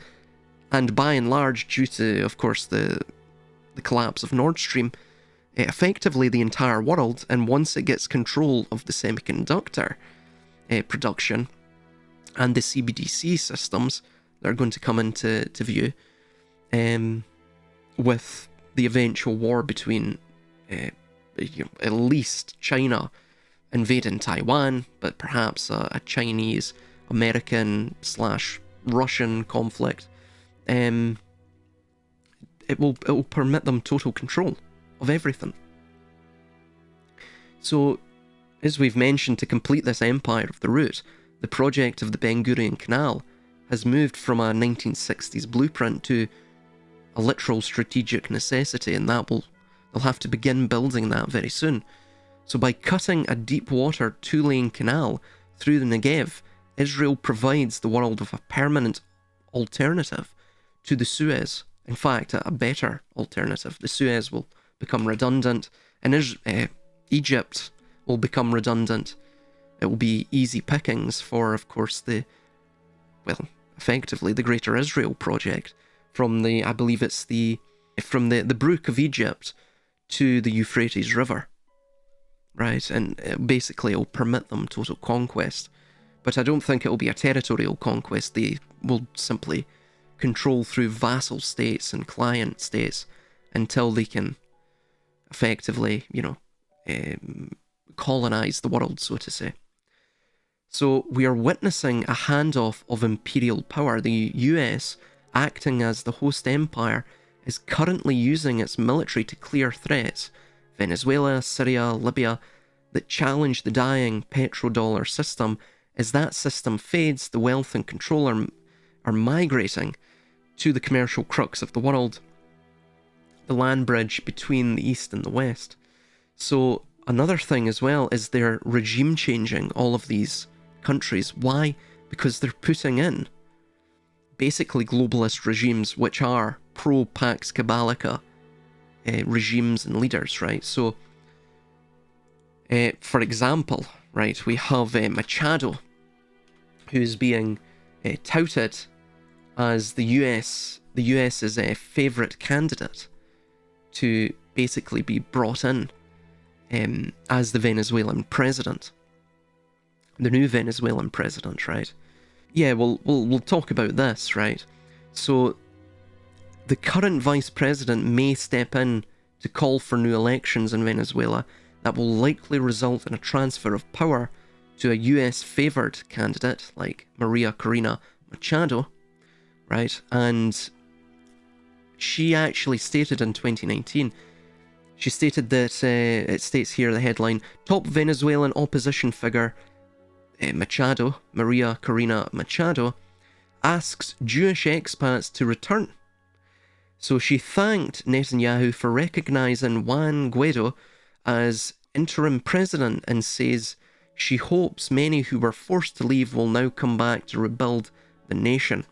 and by and large, due to, of course, the collapse of Nord Stream, effectively the entire world. And once it gets control of the semiconductor production and the CBDC systems that are going to come into view, with the eventual war between at least China invading Taiwan, but perhaps a Chinese, American / Russian conflict, it will permit them total control of everything. So, as we've mentioned, to complete this empire of the route, the project of the Ben Gurion Canal has moved from a 1960s blueprint to a literal strategic necessity, and they'll have to begin building that very soon. So by cutting a deep water 2-lane canal through the Negev, Israel provides the world with a permanent alternative to the Suez. In fact, a better alternative. The Suez will become redundant, and Egypt will become redundant. It will be easy pickings for, of course, effectively the Greater Israel project, from the Brook of Egypt to the Euphrates River, right? And basically it'll permit them total conquest. But I don't think it'll be a territorial conquest. They will simply control through vassal states and client states until they can effectively, colonize the world, so to say. So we are witnessing a handoff of imperial power. The US, acting as the host empire, is currently using its military to clear threats, Venezuela, Syria, Libya, that challenge the dying petrodollar system. As that system fades, the wealth and control are migrating to the commercial crux of the world, the land bridge between the East and the West. So another thing as well is they're regime changing all of these countries. Why? Because they're putting in basically globalist regimes which are pro-Pax Cabalica regimes and leaders, right? So, for example, right, we have Machado, who's being touted as the US's favourite candidate to basically be brought in as the Venezuelan president, the new Venezuelan president, right? Yeah, we'll talk about this, right? So the current vice president may step in to call for new elections in Venezuela that will likely result in a transfer of power to a US-favoured candidate like Maria Corina Machado, right? And she actually stated in 2019, she stated that, it states here, the headline, top Venezuelan opposition figure Maria Corina Machado, asks Jewish expats to return. So she thanked Netanyahu for recognizing Juan Guaido as interim president and says she hopes many who were forced to leave will now come back to rebuild the nation.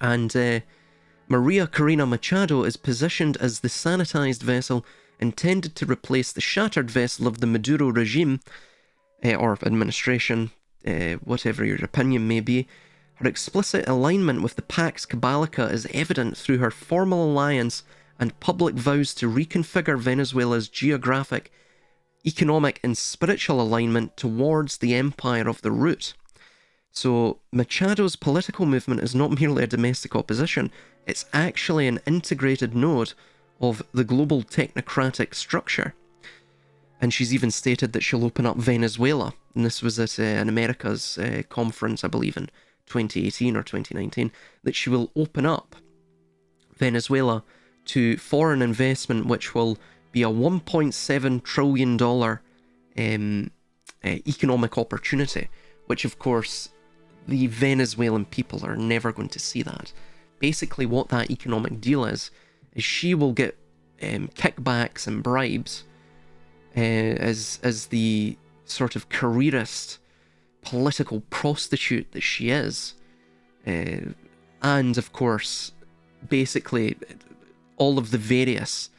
And Maria Corina Machado is positioned as the sanitized vessel intended to replace the shattered vessel of the Maduro regime, or administration, whatever your opinion may be. Her explicit alignment with the Pax Cabalica is evident through her formal alliance and public vows to reconfigure Venezuela's geographic, economic and spiritual alignment towards the empire of the root. So Machado's political movement is not merely a domestic opposition, it's actually an integrated node of the global technocratic structure. And she's even stated that she'll open up Venezuela, and this was at an America's conference, I believe, in 2018 or 2019, that she will open up Venezuela to foreign investment, which will be a $1.7 trillion economic opportunity, which of course the Venezuelan people are never going to see that. Basically what that economic deal is she will get kickbacks and bribes as the sort of careerist political prostitute that she is, and of course basically all of the various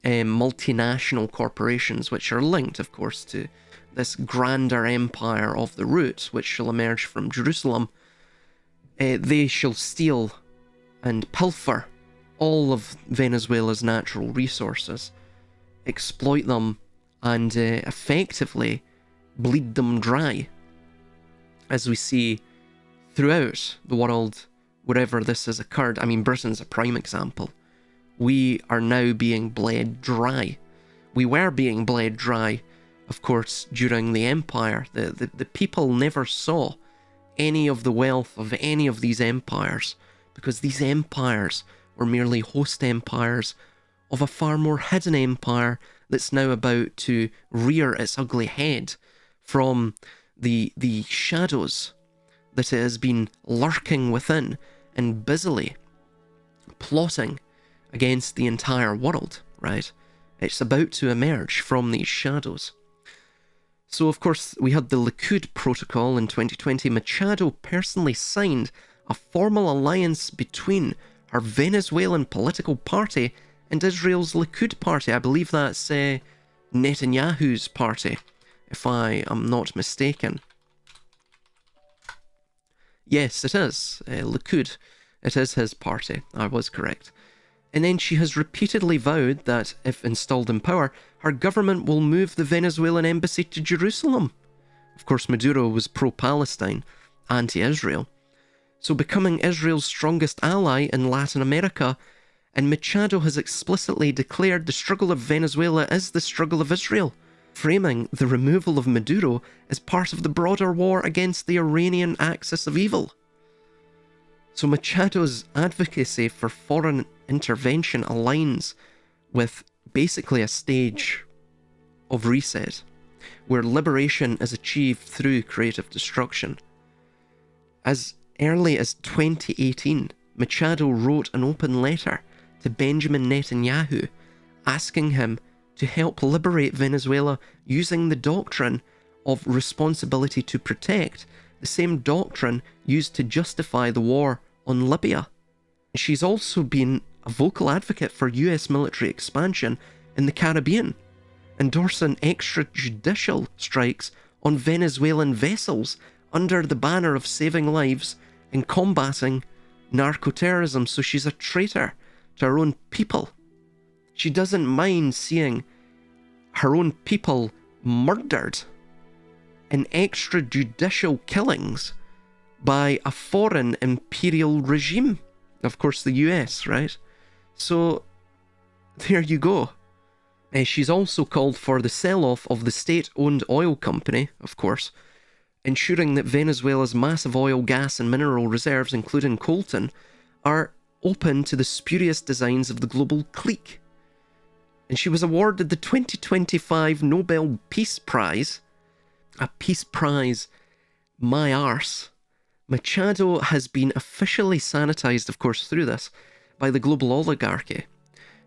multinational corporations which are linked of course to this grander empire of the root which shall emerge from Jerusalem. They shall steal and pilfer all of Venezuela's natural resources, exploit them, and effectively bleed them dry, as we see throughout the world wherever this has occurred. I mean, Britain's a prime example. We are now being bled dry. We were being bled dry, of course, during the empire. The people never saw any of the wealth of any of these empires, because these empires were merely host empires of a far more hidden empire that's now about to rear its ugly head from the shadows that it has been lurking within and busily plotting against the entire world, right? It's about to emerge from these shadows. So, of course, we had the Likud protocol in 2020. Machado personally signed a formal alliance between her Venezuelan political party and Israel's Likud party. I believe that's Netanyahu's party, if I am not mistaken. Yes, it is. Likud. It is his party. I was correct. And then she has repeatedly vowed that, if installed in power, her government will move the Venezuelan embassy to Jerusalem. Of course, Maduro was pro-Palestine, anti-Israel, so becoming Israel's strongest ally in Latin America, and Machado has explicitly declared the struggle of Venezuela is the struggle of Israel, framing the removal of Maduro as part of the broader war against the Iranian axis of evil. So Machado's advocacy for foreign intervention aligns with basically a stage of reset, where liberation is achieved through creative destruction. As early as 2018, Machado wrote an open letter to Benjamin Netanyahu, asking him to help liberate Venezuela using the doctrine of responsibility to protect, the same doctrine used to justify the war on Libya. She's also been a vocal advocate for US military expansion in the Caribbean, endorsing extrajudicial strikes on Venezuelan vessels under the banner of saving lives and combating narco-terrorism. So she's a traitor to her own people. She doesn't mind seeing her own people murdered in extrajudicial killings by a foreign imperial regime. Of course, the US, right? So, there you go. She's also called for the sell-off of the state-owned oil company, of course, ensuring that Venezuela's massive oil, gas and mineral reserves, including coltan, are open to the spurious designs of the global clique. And she was awarded the 2025 Nobel Peace Prize, a peace prize my arse. Machado has been officially sanitized, of course, through this by the global oligarchy,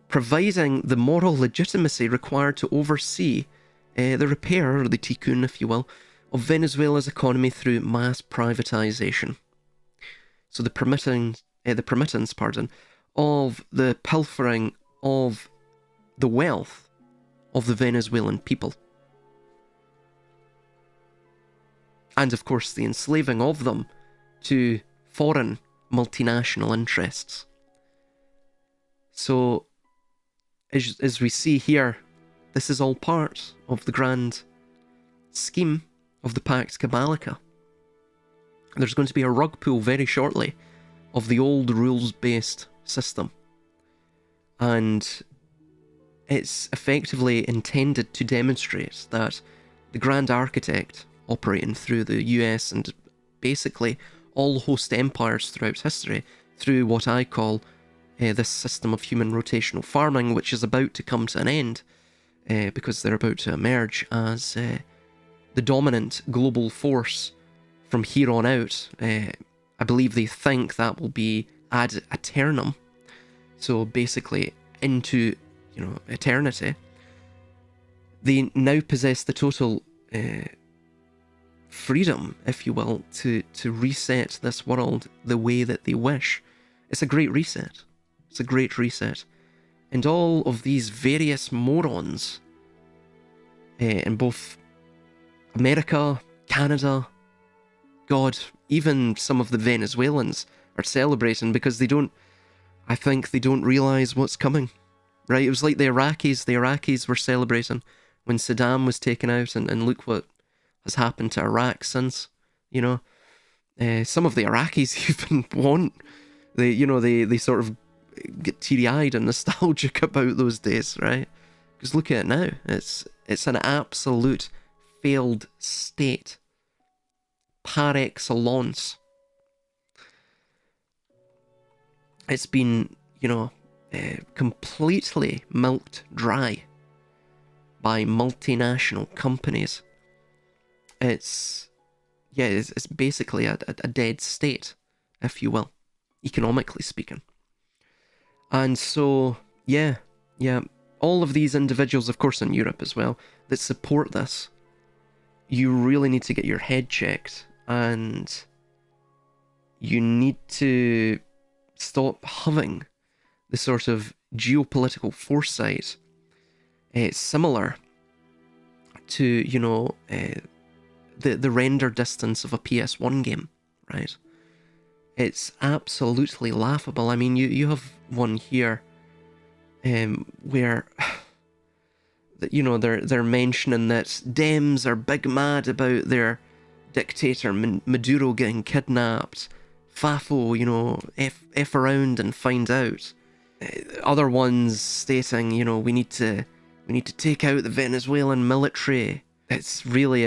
providing the moral legitimacy required to oversee the repair, or the tikkun, if you will, of Venezuela's economy through mass privatization. So the permittance, of the pilfering of the wealth of the Venezuelan people. And of course the enslaving of them to foreign multinational interests. So, as we see here, this is all part of the grand scheme of the Pax Cabalica. There's going to be a rug pull very shortly of the old rules-based system. And it's effectively intended to demonstrate that the Grand Architect operating through the US and basically all host empires throughout history through what I call this system of human rotational farming, which is about to come to an end because they're about to emerge as the dominant global force from here on out. I believe they think that will be ad aeternum, so basically into eternity. They now possess the total freedom, if you will, to reset this world the way that they wish. It's a great reset. It's a great reset. And all of these various morons in both America, Canada, God, even some of the Venezuelans are celebrating because I think they don't realise what's coming. Right? It was like the Iraqis were celebrating when Saddam was taken out, and look what has happened to Iraq since, some of the Iraqis even want, they sort of get teary-eyed and nostalgic about those days, right? Because look at it now, it's an absolute failed state, par excellence. It's been, completely milked dry by multinational companies. It's basically a dead state, if you will, economically speaking. And so, all of these individuals, of course in Europe as well, that support this, you really need to get your head checked, and you need to stop having the sort of geopolitical foresight similar to, the render distance of a PS1 game, right? It's absolutely laughable. I mean, you have one here where, they're mentioning that Dems are big mad about their dictator Maduro getting kidnapped. Fafo, F around and find out. Other ones stating, we need to take out the Venezuelan military. It's really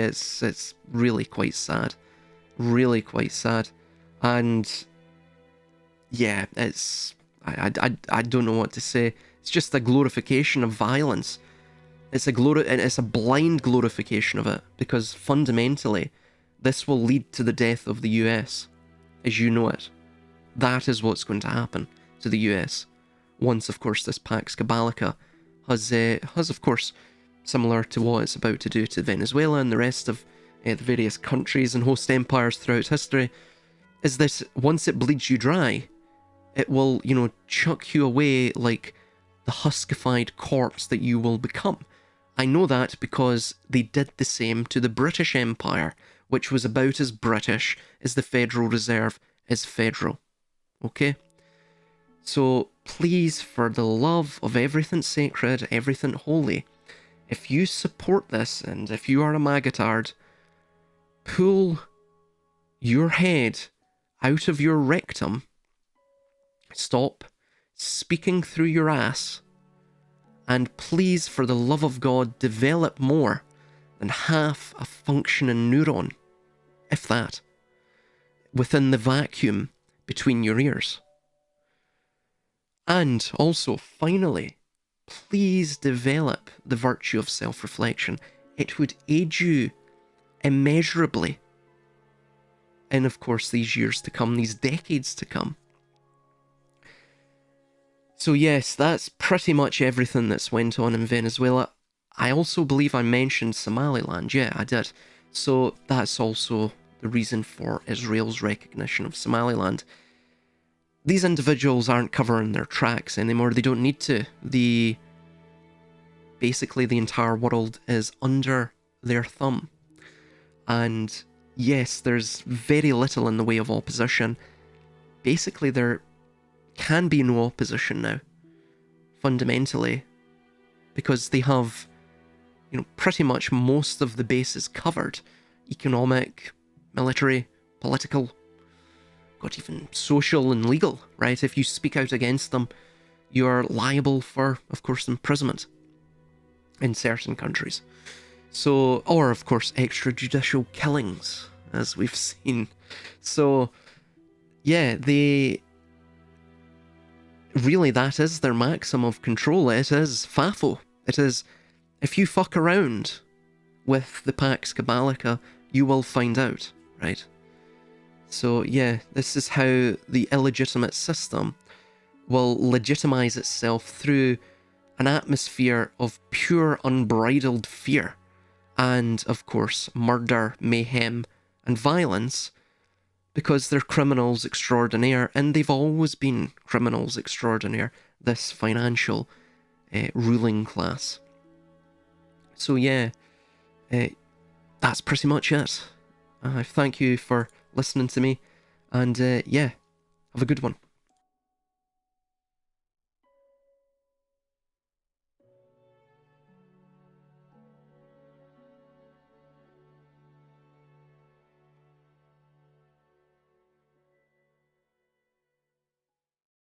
quite sad. Really quite sad. And yeah, I don't know what to say. It's just a glorification of violence. It's a blind glorification of it, because fundamentally this will lead to the death of the US as you know it. That is what's going to happen to the US once, of course, this Pax Cabalica has of course, similar to what it's about to do to Venezuela and the rest of the various countries and host empires throughout history, is that once it bleeds you dry, it will, chuck you away like the huskified corpse that you will become. I know that because they did the same to the British Empire, which was about as British as the Federal Reserve is federal. Okay? So please, for the love of everything sacred, everything holy, if you support this, and if you are a magatard, pull your head out of your rectum, stop speaking through your ass, and please, for the love of God, develop more than half a functioning neuron, if that, within the vacuum between your ears. And also, finally, please develop the virtue of self-reflection. It would aid you immeasurably in, of course, these years to come, these decades to come. So yes, that's pretty much everything that's went on in Venezuela. I also believe I mentioned Somaliland. Yeah, I did. So that's also the reason for Israel's recognition of Somaliland. These individuals aren't covering their tracks anymore. They don't need to. Basically, the entire world is under their thumb. And yes, there's very little in the way of opposition. Basically, there can be no opposition now, fundamentally, because they have, pretty much most of the bases covered. Economic, military, political, got even social and legal, right? If you speak out against them, you're liable for, of course, imprisonment in certain countries. So, or of course, extrajudicial killings, as we've seen. So, yeah, really, that is their maximum of control. It is FAFO. It is, if you fuck around with the Pax Cabalica, you will find out, right? So yeah, this is how the illegitimate system will legitimize itself through an atmosphere of pure unbridled fear and, of course, murder, mayhem, and violence, because they're criminals extraordinaire, and they've always been criminals extraordinaire, this financial ruling class. So yeah, that's pretty much it. Thank you for listening to me, and yeah, have a good one.